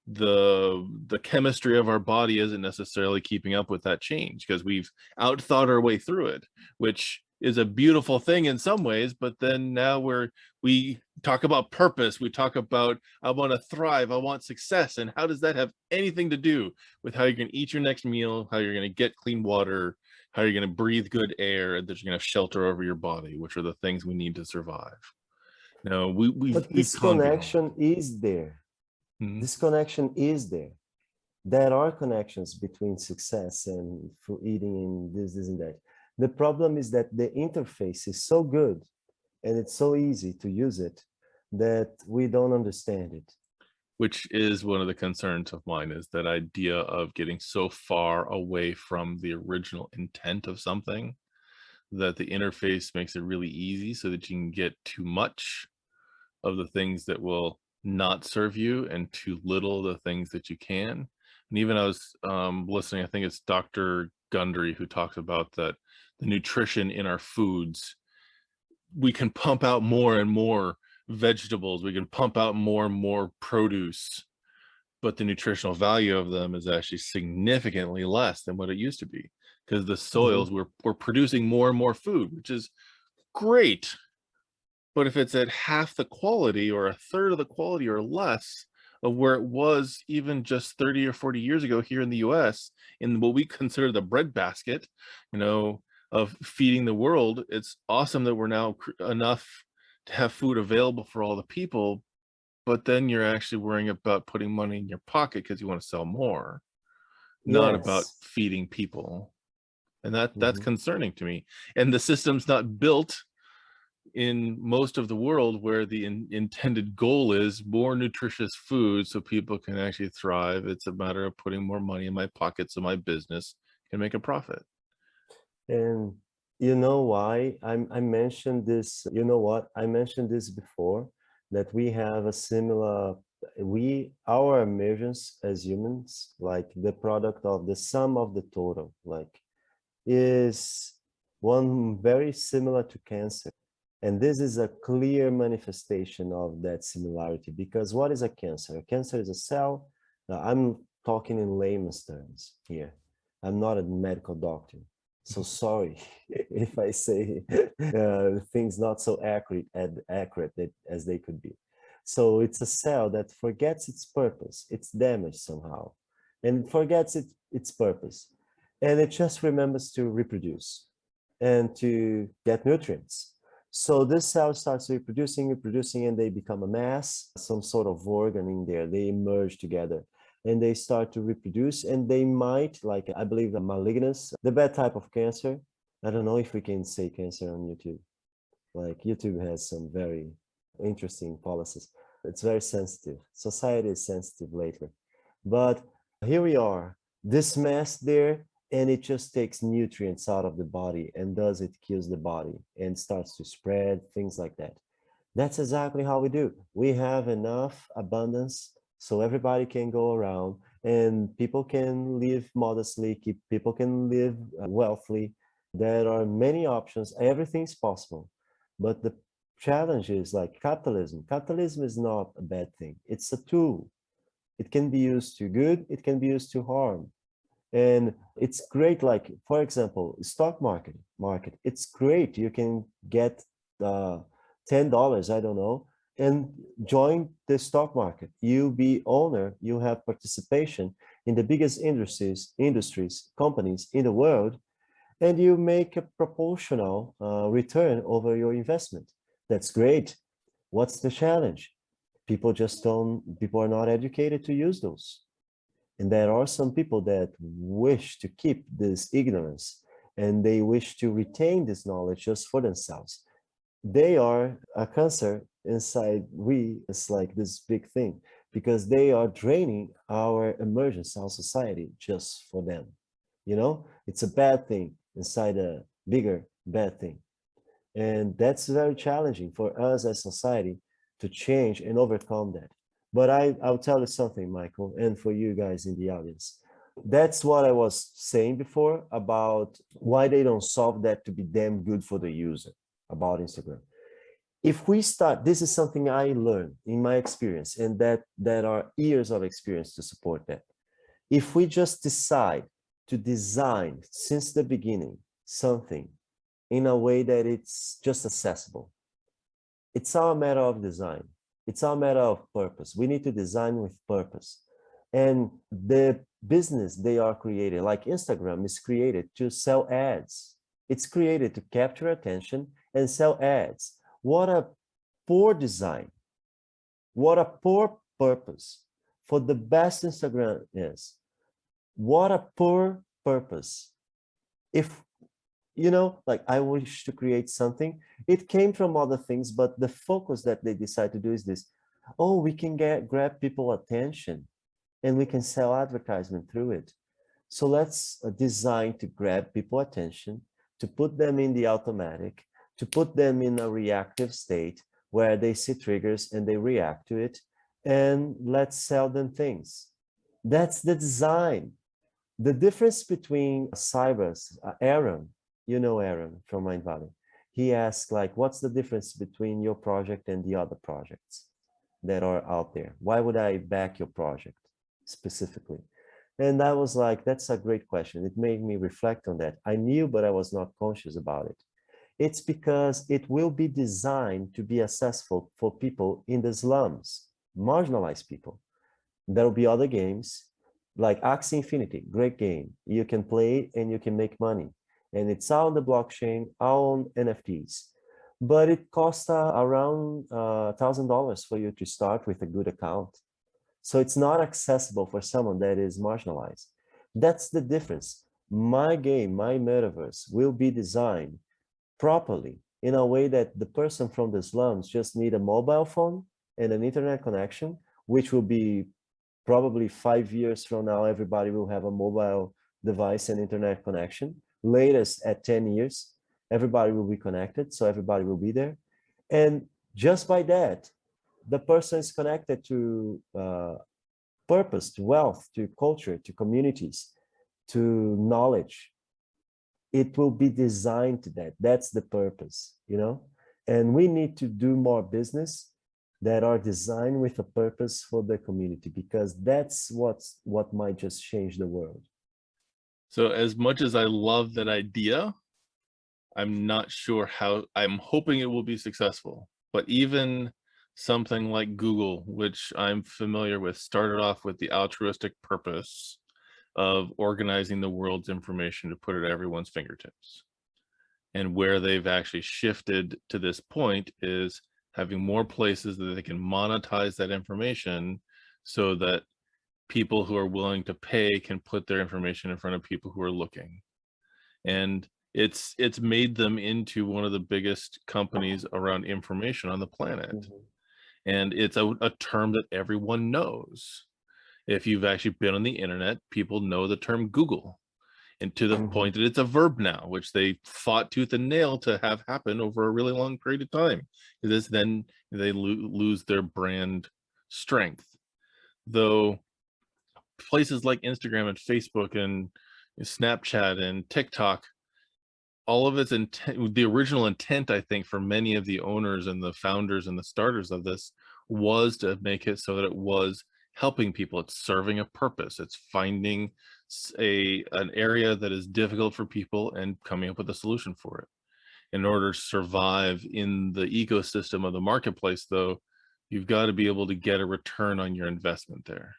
Speaker 1: the chemistry of our body isn't necessarily keeping up with that change because we've outthought our way through it, which is a beautiful thing in some ways. But then now we talk about purpose, we talk about I want to thrive, I want success, and how does that have anything to do with how you're going to eat your next meal, how you're going to get clean water, how you're going to breathe good air, and that you're going to have shelter over your body, which are the things we need to survive. No,
Speaker 2: But
Speaker 1: we've
Speaker 2: this
Speaker 1: gone beyond
Speaker 2: connection is there.
Speaker 1: that. Mhm.
Speaker 2: This connection is there. There are connections between success and food eating and this and that. The problem is that the interface is so good and it's so easy to use it that we don't understand it.
Speaker 1: Which is one of the concerns of mine, is that idea of getting so far away from the original intent of something that the interface makes it really easy so that you can get too much of the things that will not serve you and too little of the things that you can. And even I was listening, I think it's Dr. Gundry who talks about that the nutrition in our foods, we can pump out more and more vegetables, we can pump out more and more produce, but the nutritional value of them is actually significantly less than what it used to be because the
Speaker 2: Mhm.
Speaker 1: soils we're producing more and more food, which is great. But if it's at half the quality or a third of the quality or less of where it was even just 30 or 40 years ago here in the US, in what we consider the breadbasket, you know, of feeding the world, it's awesome that we're now enough to have food available for all the people, but then you're actually worrying about putting money in your pocket because you want to sell more, not about
Speaker 2: Yes.
Speaker 1: feeding people. And that's
Speaker 2: Mhm.
Speaker 1: concerning to me. And the system's not built in most of the world where the intended goal is more nutritious food so people can actually thrive. It's a matter of putting more money in my pocket so my business can make a profit.
Speaker 2: And you know why I mentioned this, you know what? I mentioned this before, that we have a similar, our emergence as humans, like the product of the sum of the total, like is one very similar to cancer. And this is a clear manifestation of that similarity, because what is a cancer? A cancer is a cell. I'm talking in layman's terms here. I'm not a medical doctor. So sorry if I say things not so accurate as they could be. So it's a cell that forgets its purpose. It's damaged somehow and it forgets its purpose. And it just remembers to reproduce and to get nutrients. So this cell starts reproducing, and they become a mass, some sort of organ in there. They merge together and they start to reproduce, and they might, like I believe the malignous, the bad type of cancer. I don't know if we can say cancer on YouTube. Like YouTube has some very interesting policies. It's very sensitive. Society is sensitive lately. But here we are, this mass there, and it just takes nutrients out of the body, and it kills the body and starts to spread, things like that. That's exactly how we do. We have enough abundance so everybody can go around and people can live modestly, people can live wealthily. There are many options, everything's possible. But the challenge is like capitalism. Capitalism is not a bad thing. It's a tool. It can be used to good, it can be used to harm. And it's great, like, for example, stock market. It's great. You can get $10, I don't know, and join the stock market. You be owner, you have participation in the biggest industries, companies in the world, and you make a proportional return over your investment. That's great. What's the challenge? People are not educated to use those. And there are some people that wish to keep this ignorance and they wish to retain this knowledge just for themselves. They are a cancer inside it's like this big thing, because they are draining our emergence, our society, just for them. You know, it's a bad thing inside a bigger bad thing. And that's very challenging for us as society to change and overcome that. But I'll tell you something, Michael, and for you guys in the audience. That's what I was saying before about why they don't solve that to be damn good for the user about Instagram. If we start, this is something I learned in my experience, and that are years of experience to support that. If we just decide to design since the beginning something in a way that it's just accessible, it's our matter of design. It's our matter of purpose. We need to design with purpose. And the business they are created, like Instagram is created to sell ads. It's created to capture attention and sell ads. What a poor design. What a poor purpose for the best Instagram is. What a poor purpose. If you know, like I wish to create something. It came from other things, but the focus that they decide to do is this. Oh, we can grab people attention and we can sell advertisement through it. So let's design to grab people attention, to put them in the automatic, to put them in a reactive state where they see triggers and they react to it, and let's sell them things. That's the design. The difference between Cybers, Aaron, you know Aaron from Mind Valley. He asked, like, what's the difference between your project and the other projects that are out there? Why would I back your project specifically? And I was like, that's a great question. It made me reflect on that. I knew, but I was not conscious about it. It's because it will be designed to be accessible for people in the slums, marginalized people. There will be other games like Axie Infinity, great game. You can play and you can make money. And it's all on the blockchain, all on NFTs. But it costs around $1,000 for you to start with a good account. So it's not accessible for someone that is marginalized. That's the difference. My game, my metaverse will be designed properly in a way that the person from the slums just need a mobile phone and an internet connection, which will be probably 5 years from now, everybody will have a mobile device and internet connection. Latest at 10 years, everybody will be connected, so everybody will be there. And just by that, the person is connected to purpose, to wealth, to culture, to communities, to knowledge. It will be designed to that. That's the purpose, you know? And we need to do more business that are designed with a purpose for the community, because that's what might just change the world.
Speaker 1: So as much as I love that idea, I'm not sure how. I'm hoping it will be successful. But even Something like Google, which I'm familiar with, started off with the altruistic purpose of organizing the world's information to put it at everyone's fingertips. And where they've actually shifted to this point is having more places that they can monetize that information so that people who are willing to pay can put their information in front of people who are looking. And it's made them into one of the biggest companies around information on the planet.
Speaker 2: Mhm.
Speaker 1: And it's a term that everyone knows. If you've actually been on the internet, people know the term Google, and to the
Speaker 2: Mhm.
Speaker 1: point that it's a verb now, which they fought tooth and nail to have happen over a really long period of time. Because then they lose their brand strength. Though places like Instagram and Facebook and Snapchat and TikTok, all of its intent, the original intent, I think, for many of the owners and the founders and the starters of this was to make it so that it was helping people. It's serving a purpose. It's finding an area that is difficult for people and coming up with a solution for it. In order to survive in the ecosystem of the marketplace, though, you've got to be able to get a return on your investment there.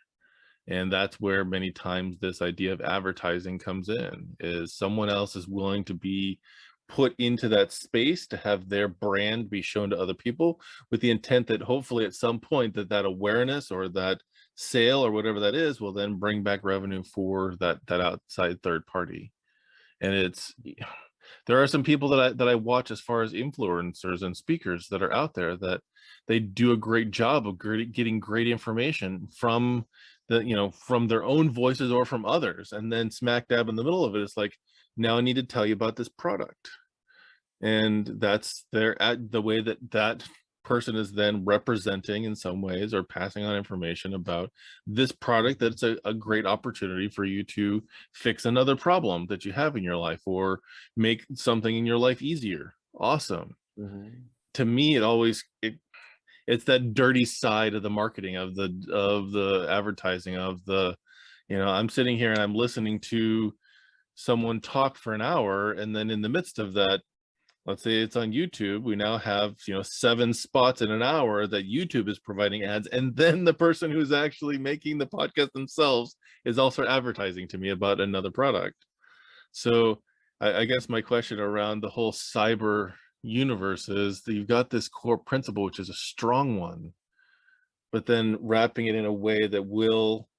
Speaker 1: And that's where many times this idea of advertising comes in, is someone else is willing to be put into that space to have their brand be shown to other people with the intent that hopefully at some point that awareness or that sale or whatever that is will then bring back revenue for that outside third party. And it's there are some people that I watch as far as influencers and speakers that are out there that they do a great job of getting great information from from their own voices or from others, and then smack dab in the middle of it, it's like, now I need to tell you about this product. And that's the way that person is then representing in some ways or passing on information about this product, that's a great opportunity for you to fix another problem that you have in your life or make something in your life easier. Awesome.
Speaker 2: Mhm.
Speaker 1: To me, it's that dirty side of the marketing, of the advertising, of the I'm sitting here and I'm listening to someone talk for an hour, and then in the midst of that, let's say it's on YouTube, we now have 7 spots in an hour that YouTube is providing ads, and then the person who's actually making the podcast themselves is also advertising to me about another product. So I guess my question around the whole cyber universe is that you've got this core principle, which is a strong one, but then wrapping it in a way that will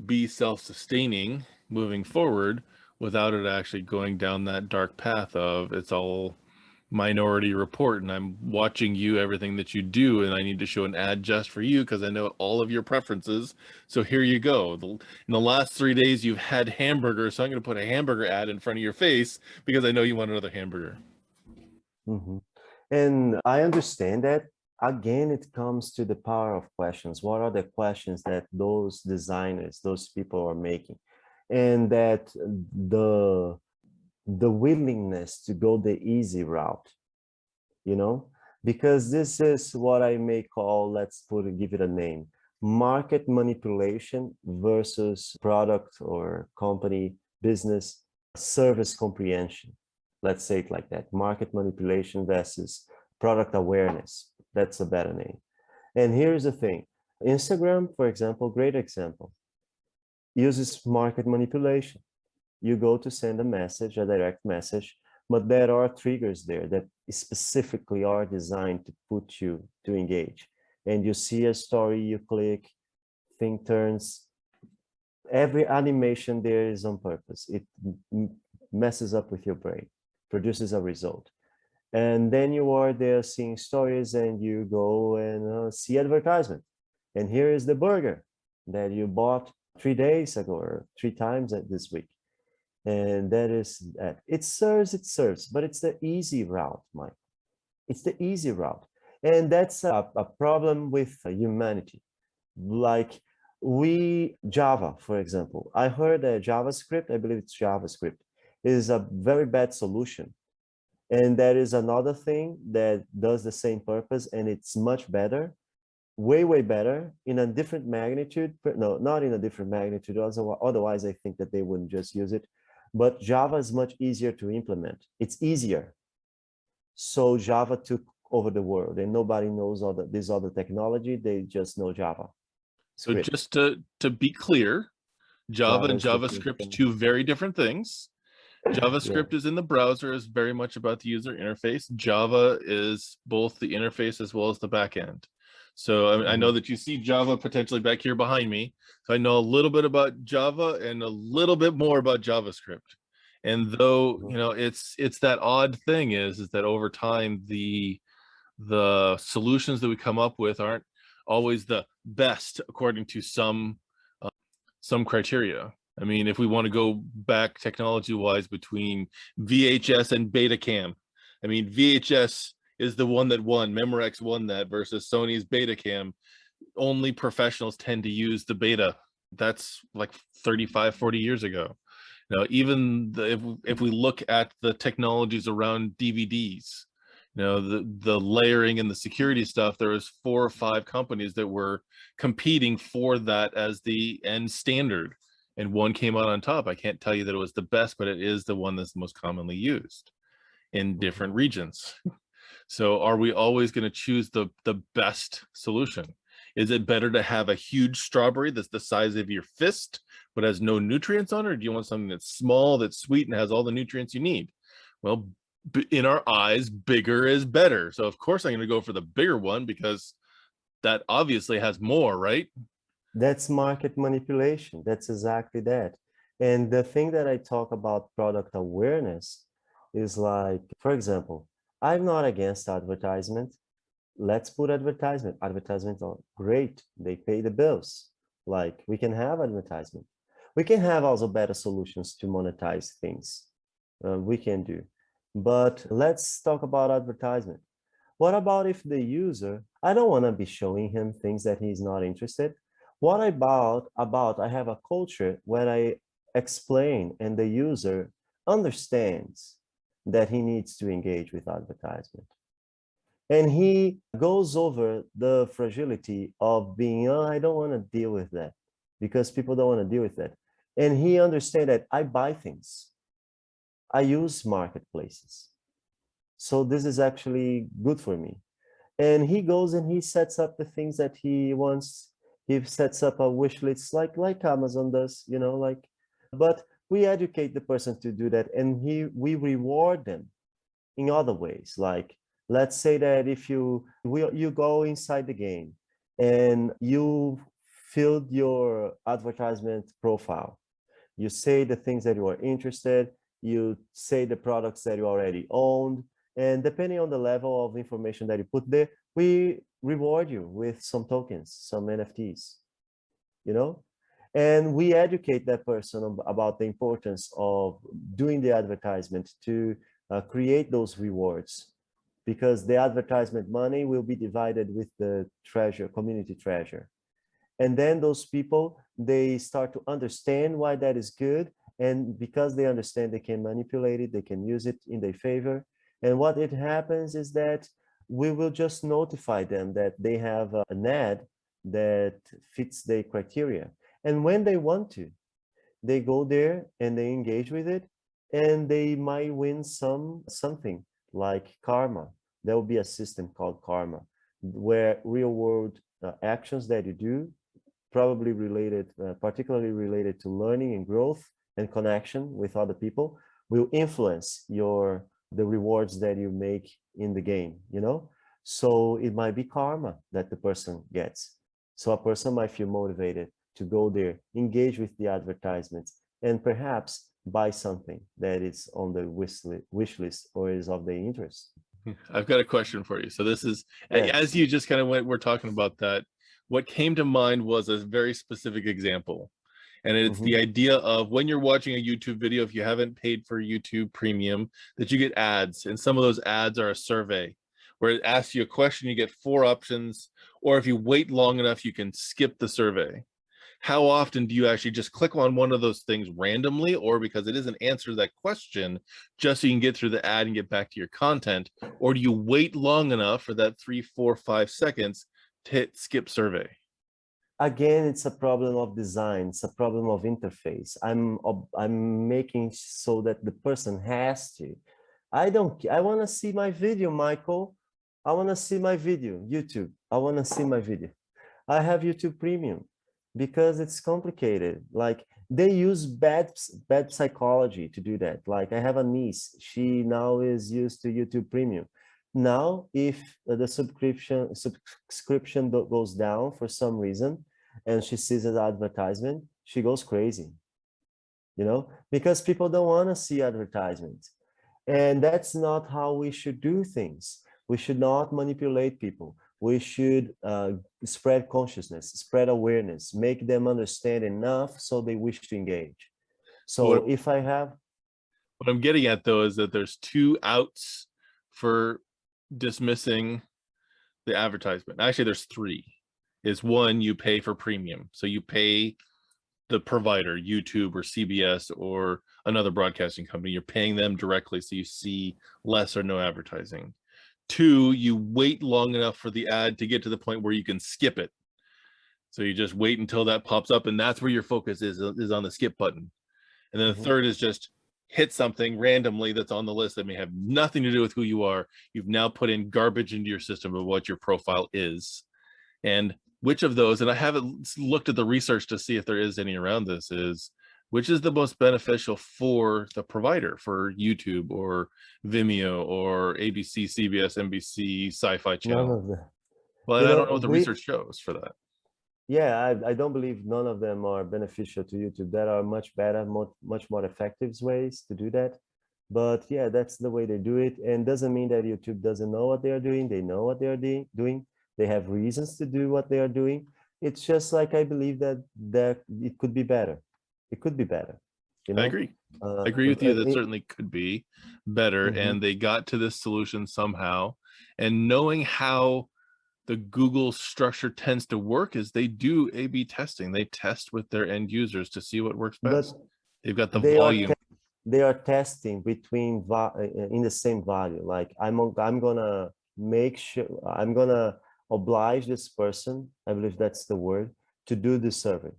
Speaker 1: be self-sustaining moving forward without it actually going down that dark path of it's all Minority Report and I'm watching you, everything that you do, and I need to show an ad just for you because I know all of your preferences. So here you go. In the last 3 days you've had hamburger, so I'm going to put a hamburger ad in front of your face because I know you want another hamburger.
Speaker 2: Mhm. And I understand that. Again, it comes to the power of questions. What are the questions that those designers, those people are making? And that the willingness to go the easy route, you know, because this is what I may call, give it a name, market manipulation versus product or company business service comprehension. Let's say it like that: market manipulation versus product awareness. That's a better name. And here's the thing: Instagram, for example, great example, uses market manipulation. You go to send a message, a direct message, but there are triggers there that specifically are designed to put you to engage. And you see a story, you click, thing turns. Every animation there is on purpose. It messes up with your brain, produces a result. And then you are there seeing stories and you go and see advertisement. And here is the burger that you bought 3 days ago or 3 times this week. And that is that. It serves, but it's the easy route, Mike. It's the easy route. And that's a problem with humanity. Like Java, for example. I heard that JavaScript, I believe it's JavaScript, is a very bad solution. And there is another thing that does the same purpose and it's much better, way better, in a different magnitude. No, not in a different magnitude. Otherwise, I think that they wouldn't just use it. But Java is much easier to implement. It's easier. So Java took over the world, and nobody knows this other technology. They just know Java
Speaker 1: So
Speaker 2: script.
Speaker 1: just to be clear, Java
Speaker 2: Java
Speaker 1: and
Speaker 2: is different
Speaker 1: JavaScript,
Speaker 2: from,
Speaker 1: two very different things.
Speaker 2: yeah.
Speaker 1: JavaScript is in the browser, is very much about the user interface. Java is both the interface as well as the backend. So I know
Speaker 2: Mhm.
Speaker 1: that you see Java potentially back here behind me. So I know a little bit about Java and a little bit more about JavaScript. And though,
Speaker 2: Mhm.
Speaker 1: you know, it's that odd thing is that over time the solutions that we come up with aren't always the best according to some criteria. I mean, if we want to go back technology wise between VHS and Betacam, I mean, VHS is the one that won. Memorex won that versus Sony's Betacam. Only professionals tend to use the Beta. That's like 35, 40 years ago. Now, even if we look at the technologies around DVDs, you know, the layering and the security stuff, there was 4 or 5 companies that were competing for that as the end standard, and one came out on top. I can't tell you that it was the best, but it is the one that's the most commonly used in
Speaker 2: Mhm.
Speaker 1: different regions. So are we always going to choose the best solution? Is it better to have a huge strawberry that's the size of your fist but has no nutrients on it, or do you want something that's small, that's sweet, and has all the nutrients you need? Well, in our eyes, bigger is better. So of course I'm going to go for the bigger one because that obviously has more, right?
Speaker 2: That's market manipulation. That's exactly that. And the thing that I talk about product awareness is like, for example, I'm not against advertisement. Let's put advertisement. Advertisements are great. They pay the bills. Like we can have advertisement. We can have also better solutions to monetize things. We can do. But let's talk about advertisement. What about if the user, I don't want to be showing him things that he's not interested. What about I have a culture where I explain and the user understands that he needs to engage with advertisement. And he goes over the fragility of being, oh, I don't want to deal with that because people don't want to deal with that. And he understands that I buy things. I use marketplaces. So this is actually good for me. And he goes and he sets up the things that he wants. He sets up a wish list like Amazon does, you know, like, but we educate the person to do that, and we reward them in other ways. Like, let's say that if you go inside the game and you filled your advertisement profile, you say the things that you are interested, you say the products that you already owned, and depending on the level of information that you put there, we reward you with some tokens, some NFTs, you know? And we educate that person about the importance of doing the advertisement to create those rewards, because the advertisement money will be divided with the treasure, community treasure. And then those people, they start to understand why that is good, and because they understand, they can manipulate it, they can use it in their favor. And what it happens is that we will just notify them that they have an ad that fits their criteria, and when they want to, they go there and they engage with it, and they might win something like karma. There will be a system called karma, where real world actions that you do, probably related, particularly related to learning and growth and connection with other people, will influence the rewards that you make in the game, you know? So it might be karma that the person gets. So a person might feel motivated to go there, engage with the advertisements, and perhaps buy something that is on the wish list or is of their interest.
Speaker 1: I've got a question for you. So this is, as
Speaker 2: Yes.
Speaker 1: you just kind of went, we're talking about that. What came to mind was a very specific example. And it's the
Speaker 2: Mm-hmm.
Speaker 1: idea of when you're watching a YouTube video, if you haven't paid for YouTube Premium, that you get ads. And some of those ads are a survey where it asks you a question, you get 4 options, or if you wait long enough, you can skip the survey. How often do you actually just click on one of those things randomly, or because it is an answer to that question, just so you can get through the ad and get back to your content? Or do you wait long enough for that 3, 4, 5 seconds to hit skip survey?
Speaker 2: Again, it's a problem of design. It's a problem of interface. I'm making so that the person has to. I don't. I want to see my video, Michael. I want to see my video, YouTube. I want to see my video. I have YouTube Premium because it's complicated. Like they use bad psychology to do that. Like I have a niece, she now is used to YouTube Premium. Now, if the subscription goes down for some reason, and she sees an advertisement, she goes crazy, you know, because people don't want to see advertisements. And that's not how we should do things. We should not manipulate people. We should spread consciousness, spread awareness, make them understand enough so they wish to engage. So
Speaker 1: What
Speaker 2: if I have,
Speaker 1: what I'm getting at though is that there's two outs for dismissing the advertisement. Actually, there's three. Is one, you pay for premium. So you pay the provider, YouTube or CBS or another broadcasting company, you're paying them directly so you see less or no advertising. Two, you wait long enough for the ad to get to the point where you can skip it. So you just wait until that pops up, and that's where your focus is on the skip button. And then the third is just hit something randomly that's on the list that may have nothing to do with who you are. You've now put in garbage into your system of what your profile is. And which of those, and I haven't looked at the research to see if there is any around this, is which is the most beneficial for the provider, for YouTube or Vimeo or ABC, CBS, NBC, Sci-Fi
Speaker 2: none
Speaker 1: Channel?
Speaker 2: of them,
Speaker 1: Well,
Speaker 2: you
Speaker 1: I don't know
Speaker 2: know,
Speaker 1: what the research shows for that.
Speaker 2: yeah, I don't believe none of them are beneficial to YouTube. There are much better, much more effective ways to do that. But yeah, that's the way they do it. And doesn't mean that YouTube doesn't know what they are doing. They know what they are doing. They have reasons to do what they are doing. It's just like I believe that it could be better. It could be better, you
Speaker 1: I
Speaker 2: know?
Speaker 1: agree. I agree with you. That certainly could be better.
Speaker 2: Mhm.
Speaker 1: And they got to this solution somehow. And knowing how the Google structure tends to work is they do A/B testing. They test with their end users to see what works
Speaker 2: But
Speaker 1: best. They've got the
Speaker 2: they are
Speaker 1: volume.
Speaker 2: they are testing between in the same value. Like I'm gonna make sure, I'm gonna oblige this person, I believe that's the word, to do the survey.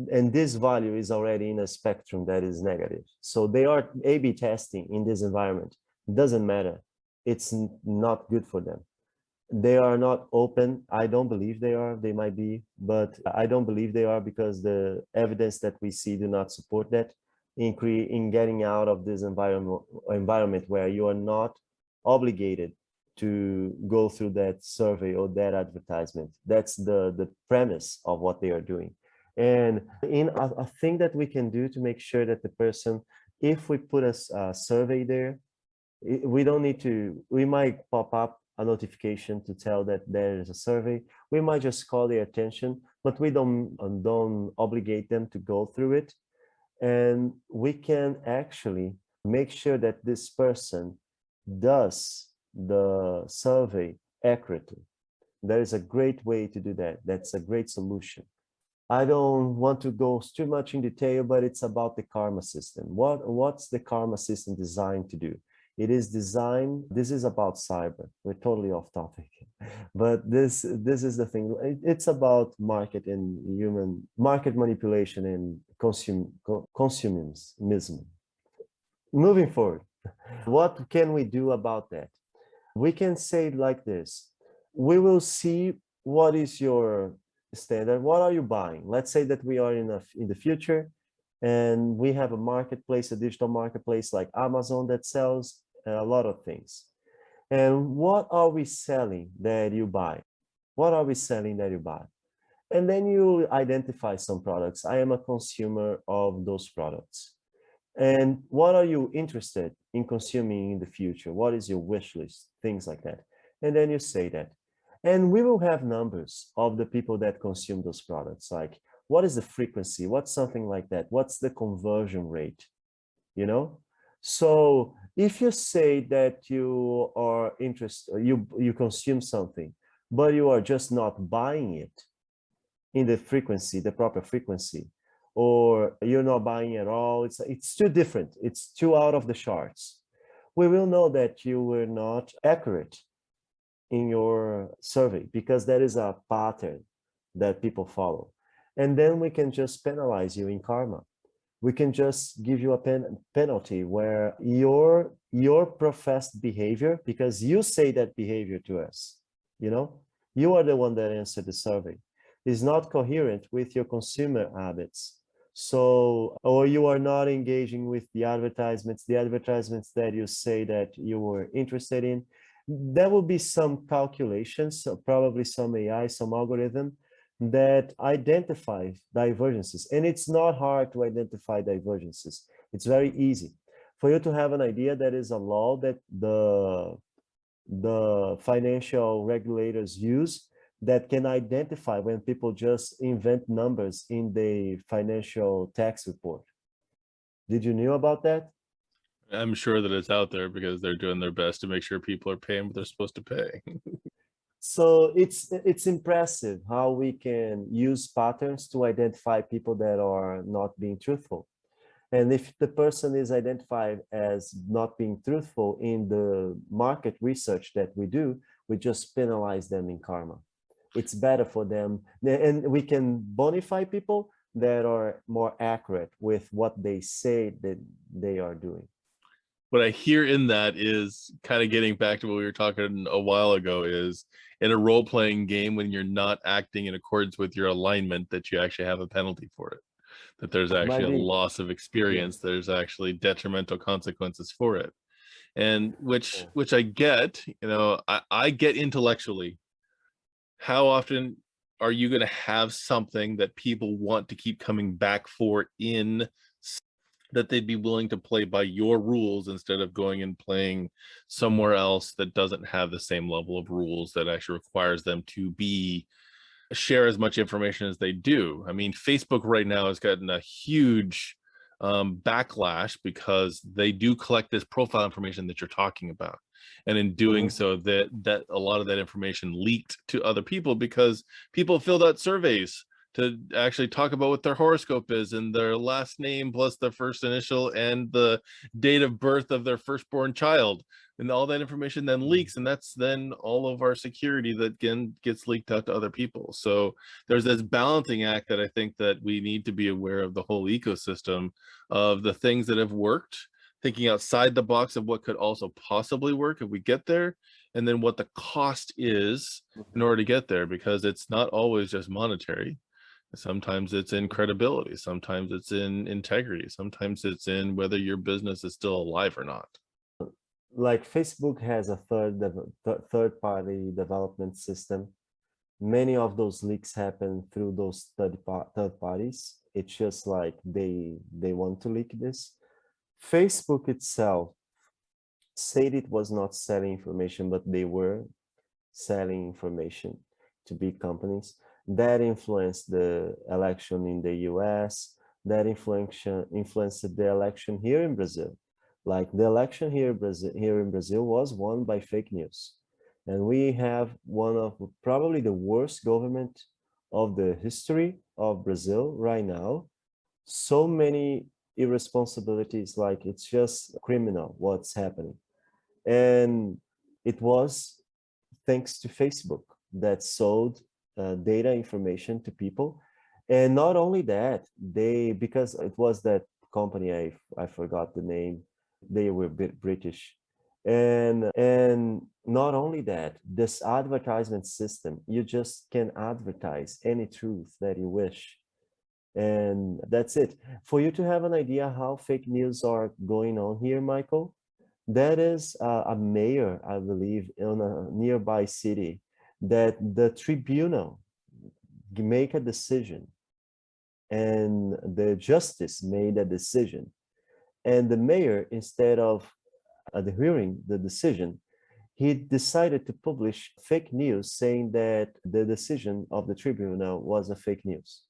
Speaker 2: And this value is already in a spectrum that is negative. So they are A/B testing in this environment. It doesn't matter. It's not good for them. They are not open. I don't believe they are. They might be, but I don't believe they are because the evidence that we see do not support that in getting out of this environment where you are not obligated to go through that survey or that advertisement. That's the premise of what they are doing. And in a thing that we can do to make sure that the person, if we put a survey there, we don't need to, we might pop up a notification to tell that there is a survey. We might just call their attention, but we don't obligate them to go through it. And we can actually make sure that this person does the survey accurately. There is a great way to do that. That's a great solution. I don't want to go too much in detail, but it's about the karma system. What's the karma system designed to do? It is designed, this is about cyber. We're totally off topic, but this is the thing. It's about market and human market manipulation and consumerism. Moving forward, what can we do about that? We can say it like this. We will see what is your standard. What are you buying? Let's say that we are in the future and we have a marketplace, a digital marketplace like Amazon that sells a lot of things. And what are we selling that you buy? What are we selling that you buy? And then you identify some products. I am a consumer of those products. And what are you interested in consuming in the future? What is your wish list? Things like that. And then you say that. And we will have numbers of the people that consume those products. Like, what is the frequency? What's something like that? What's the conversion rate? You know? So if you say that you are interested, you consume something, but you are just not buying it in the frequency, the proper frequency, or you're not buying at all, it's too different, it's too out of the charts, we will know that you were not accurate in your survey because that is a pattern that people follow. And then we can just penalize you in karma. we can just give you a penalty where your professed behavior, because you say that behavior to us, you know, you are the one that answered the survey, is not coherent with your consumer habits. So, or you are not engaging with the advertisements that you say that you were interested in. There will be some calculations, so probably some AI, some algorithm that identify divergences. And it's not hard to identify divergences. It's very easy. For you to have an idea, there is a law that the financial regulators use that can identify when people just invent numbers in the financial tax report. Did you know about that?
Speaker 1: I'm sure that it's out there because they're doing their best to make sure people are paying what they're supposed to pay.
Speaker 2: So it's impressive how we can use patterns to identify people that are not being truthful. And if the person is identified as not being truthful in the market research that we do, we just penalize them in karma. It's better for them. And we can bonify people that are more accurate with what they say that they are doing.
Speaker 1: What I hear in that is kind of getting back to what we were talking a while ago, is in a role-playing game, when you're not acting in accordance with your alignment, that you actually have a penalty for it, that there's actually a loss of experience, there's actually detrimental consequences for it. And which I get, you know, I get intellectually. How often are you going to have something that people want to keep coming back for, in that they'd be willing to play by your rules instead of going and playing somewhere else that doesn't have the same level of rules, that actually requires them to share as much information as they do? I mean, Facebook right now has gotten a huge backlash because they do collect this profile information that you're talking about, and in doing so, that a lot of that information leaked to other people because people filled out surveys to actually talk about what their horoscope is and their last name plus their first initial and the date of birth of their firstborn child, and all that information then leaks, and that's then all of our security that gets leaked out to other people. So there's this balancing act that I think that we need to be aware of, the whole ecosystem of the things that have worked, thinking outside the box of what could also possibly work if we get there, and then what the cost is in order to get there, because it's not always just monetary. Sometimes it's in credibility, sometimes it's in integrity, sometimes it's in whether your business is still alive or not.
Speaker 2: Like Facebook has a third-party development system. Many of those leaks happen through those third parties. It's just like they want to leak this. Facebook itself said it was not selling information, but they were selling information to big companies. That influenced the election in the US, that influenced the election here in Brazil. Like the election here in Brazil was won by fake news. And we have one of probably the worst government of the history of Brazil right now. So many irresponsibilities, like it's just criminal what's happening. And it was thanks to Facebook that sold data information to people. And not only that, because it was that company, I forgot the name, they were British. And not only that, this advertisement system, you just can advertise any truth that you wish. And that's it. For you to have an idea how fake news are going on here, Michael, that is a mayor, I believe, in a nearby city, that the tribunal make a decision and the justice made a decision. And the mayor, instead of adhering the decision, he decided to publish fake news saying that the decision of the tribunal was a fake news.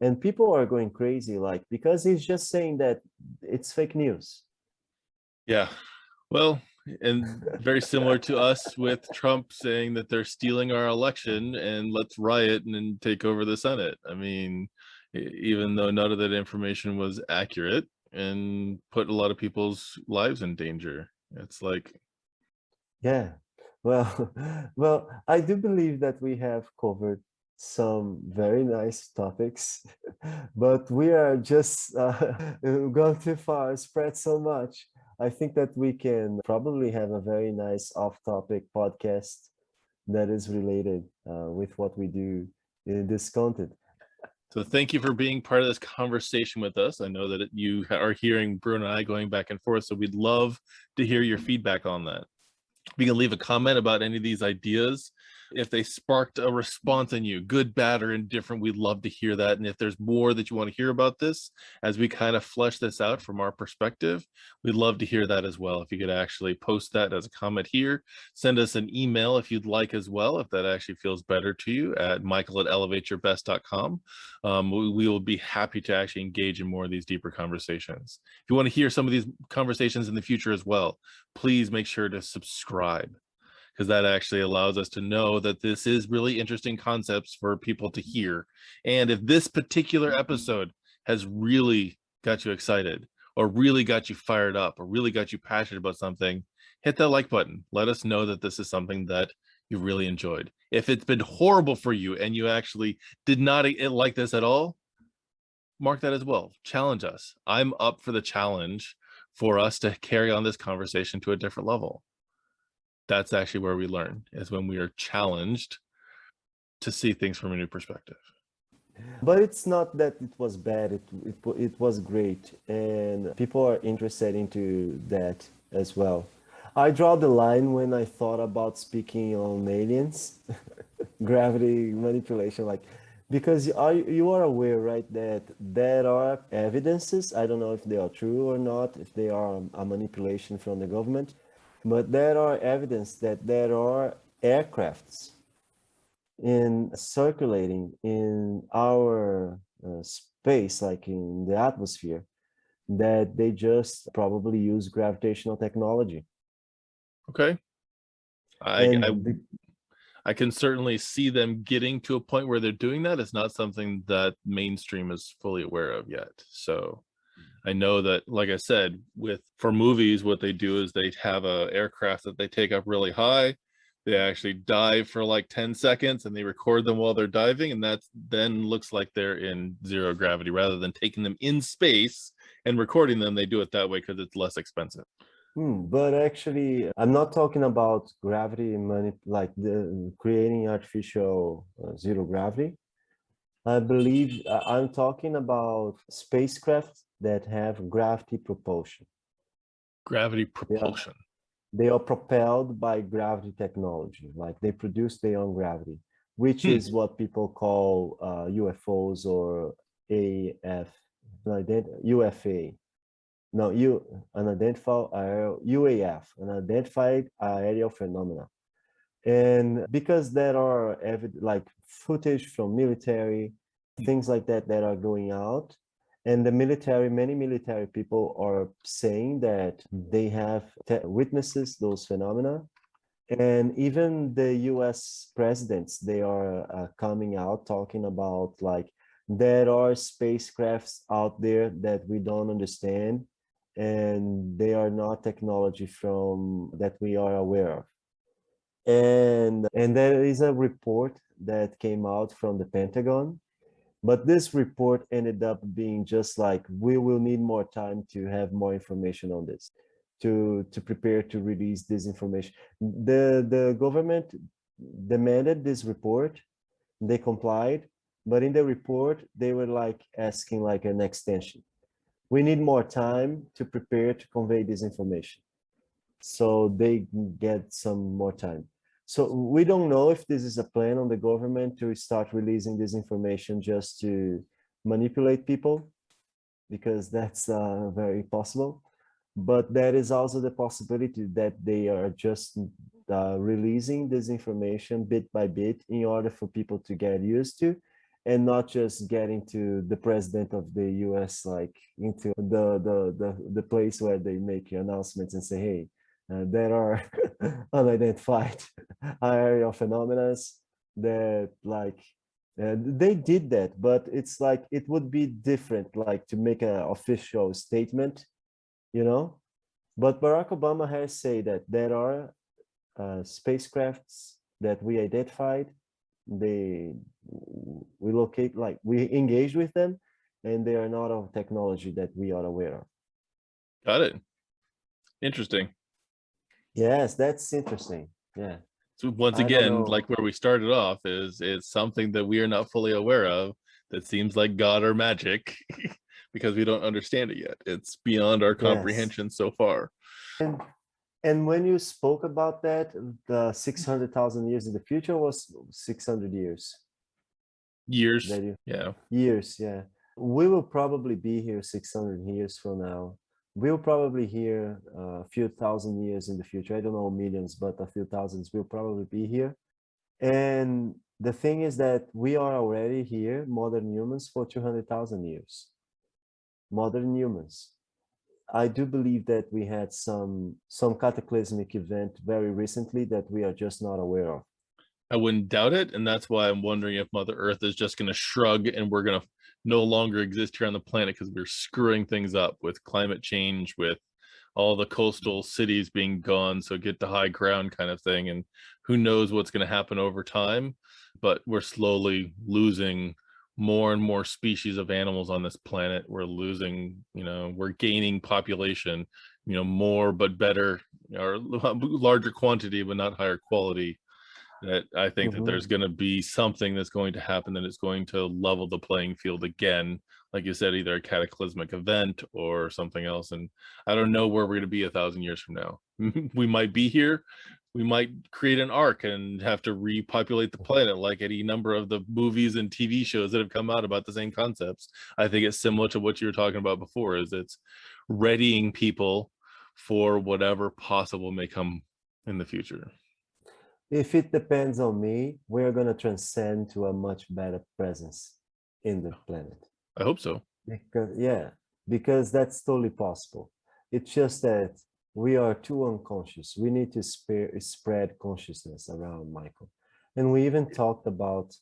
Speaker 2: And people are going crazy, like, because he's just saying that it's fake news.
Speaker 1: Yeah, well, and very similar to us with Trump saying that they're stealing our election and let's riot and then take over the Senate. I mean, even though none of that information was accurate and put a lot of people's lives in danger. It's like,
Speaker 2: yeah, well, well, I do believe that we have covered some very nice topics, but we are just gone too far, spread so much. I think that we can probably have a very nice off-topic podcast that is related with what we do in this content.
Speaker 1: So thank you for being part of this conversation with us. I know that you are hearing Bruno and I going back and forth, so we'd love to hear your feedback on that. You can leave a comment about any of these ideas. If they sparked a response in you, good, bad, or indifferent, we'd love to hear that. And if there's more that you want to hear about this, as we kind of flesh this out from our perspective, we'd love to hear that as well. If you could actually post that as a comment here, send us an email if you'd like as well, if that actually feels better to you, at michael@elevateyourbest.com. We will be happy to actually engage in more of these deeper conversations. If you want to hear some of these conversations in the future as well, please make sure to subscribe, because that actually allows us to know that this is really interesting concepts for people to hear. And if this particular episode has really got you excited, or really got you fired up, or really got you passionate about something, hit that like button. Let us know that this is something that you really enjoyed. If it's been horrible for you and you actually did not like this at all, mark that as well. Challenge us. I'm up for the challenge for us to carry on this conversation to a different level. That's actually where we learn, is when we are challenged to see things from a new perspective.
Speaker 2: But it's not that it was bad, it was great, and people are interested into that as well. I draw the line when I thought about speaking on aliens, gravity manipulation, like, because you are aware, right, that there are evidences, I don't know if they are true or not, if they are a manipulation from the government, but there are evidence that there are aircrafts in circulating in our space, like in the atmosphere, that they just probably use gravitational technology.
Speaker 1: Okay. I can certainly see them getting to a point where they're doing that. It's not something that mainstream is fully aware of yet. So I know that, like I said, for movies, what they do is they have a aircraft that they take up really high. They actually dive for like 10 seconds and they record them while they're diving. And that then looks like they're in zero gravity. Rather than taking them in space and recording them, they do it that way because it's less expensive.
Speaker 2: But actually, I'm not talking about gravity, like creating artificial zero gravity. I believe I'm talking about spacecraft that have gravity propulsion.
Speaker 1: Gravity propulsion.
Speaker 2: They are propelled by gravity technology, like they produce their own gravity, which is what people call UFOs or UFA. No, UAF, an identified aerial phenomena. And because there are like footage from military, things like that that are going out, and many military people are saying that they have witnesses those phenomena. And even the US presidents, they are coming out talking about like there are spacecrafts out there that we don't understand, and they are not technology from that we are aware of. And there is a report that came out from the Pentagon, but this report ended up being just like, we will need more time to have more information on this, to prepare to release this information. The government demanded this report, they complied, but in the report they were like asking like an extension. We need more time to prepare to convey this information, so they get some more time. So we don't know if this is a plan on the government to start releasing this information just to manipulate people, because that's very possible. But there is also the possibility that they are just releasing this information bit by bit in order for people to get used to, and not just getting to the president of the US, like into the place where they make announcements and say, hey, there are unidentified aerial phenomena that like they did that, but it's like it would be different like to make an official statement, you know. But Barack Obama has said that there are spacecrafts that we identified we locate, like we engage with them, and they are not of technology that we are aware of.
Speaker 1: Got it. Interesting.
Speaker 2: Yes, that's interesting. Yeah,
Speaker 1: So once
Speaker 2: I don't
Speaker 1: again,
Speaker 2: know.
Speaker 1: like where we started off, is it's something that we are not fully aware of that seems like God or magic because we don't understand it yet. It's beyond our
Speaker 2: Yes.
Speaker 1: comprehension so far.
Speaker 2: And and when you spoke about that, the 600,000 years in the future was 600 years
Speaker 1: Years.
Speaker 2: that you
Speaker 1: Yeah.
Speaker 2: years, yeah. We will probably be here 600 years from now. We'll probably here a few thousand years in the future. I don't know millions, but a few thousands will probably be here. And the thing is that we are already here, modern humans, for 200,000 years. Modern humans. I do believe that we had some cataclysmic event very recently that we are just not aware of.
Speaker 1: I wouldn't doubt it. And that's why I'm wondering if Mother Earth is just going to shrug and we're going to no longer exist here on the planet because we're screwing things up with climate change, with all the coastal cities being gone. So get to high ground kind of thing. And who knows what's going to happen over time. But we're slowly losing more and more species of animals on this planet. We're losing, we're gaining population, more but better, or larger quantity, but not higher quality. That I think that there's
Speaker 2: Mhm.
Speaker 1: going to be something that's going to happen that is going to level the playing field again. Like you said, either a cataclysmic event or something else. And I don't know where we're going to be 1,000 years from now. We might be here. We might create an arc and have to repopulate the planet like any number of the movies and TV shows that have come out about the same concepts. I think it's similar to what you were talking about before, is it's readying people for whatever possible may come in the future.
Speaker 2: If it depends on me, we're going to transcend to a much better presence in the planet.
Speaker 1: I hope so.
Speaker 2: Because, yeah, because that's totally possible. It's just that we are too unconscious. We need to spread consciousness around, Michael. And we even talked about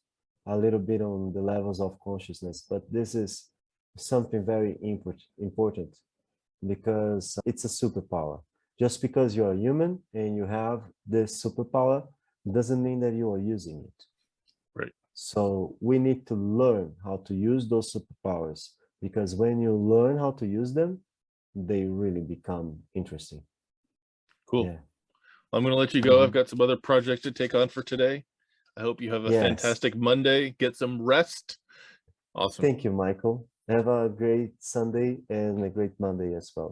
Speaker 2: a little bit on the levels of consciousness, but this is something very important because it's a superpower. Just because you're human and you have this superpower doesn't mean that you are using it.
Speaker 1: Right.
Speaker 2: So we need to learn how to use those superpowers, because when you learn how to use them, they really become interesting.
Speaker 1: Cool.
Speaker 2: Yeah.
Speaker 1: I'm going to let you go. I've
Speaker 2: Mhm.
Speaker 1: got some other projects to take on for today. I hope you have a
Speaker 2: Yes.
Speaker 1: fantastic Monday. Get some rest. Awesome.
Speaker 2: Thank you, Michael. Have a great Sunday and a great Monday as well.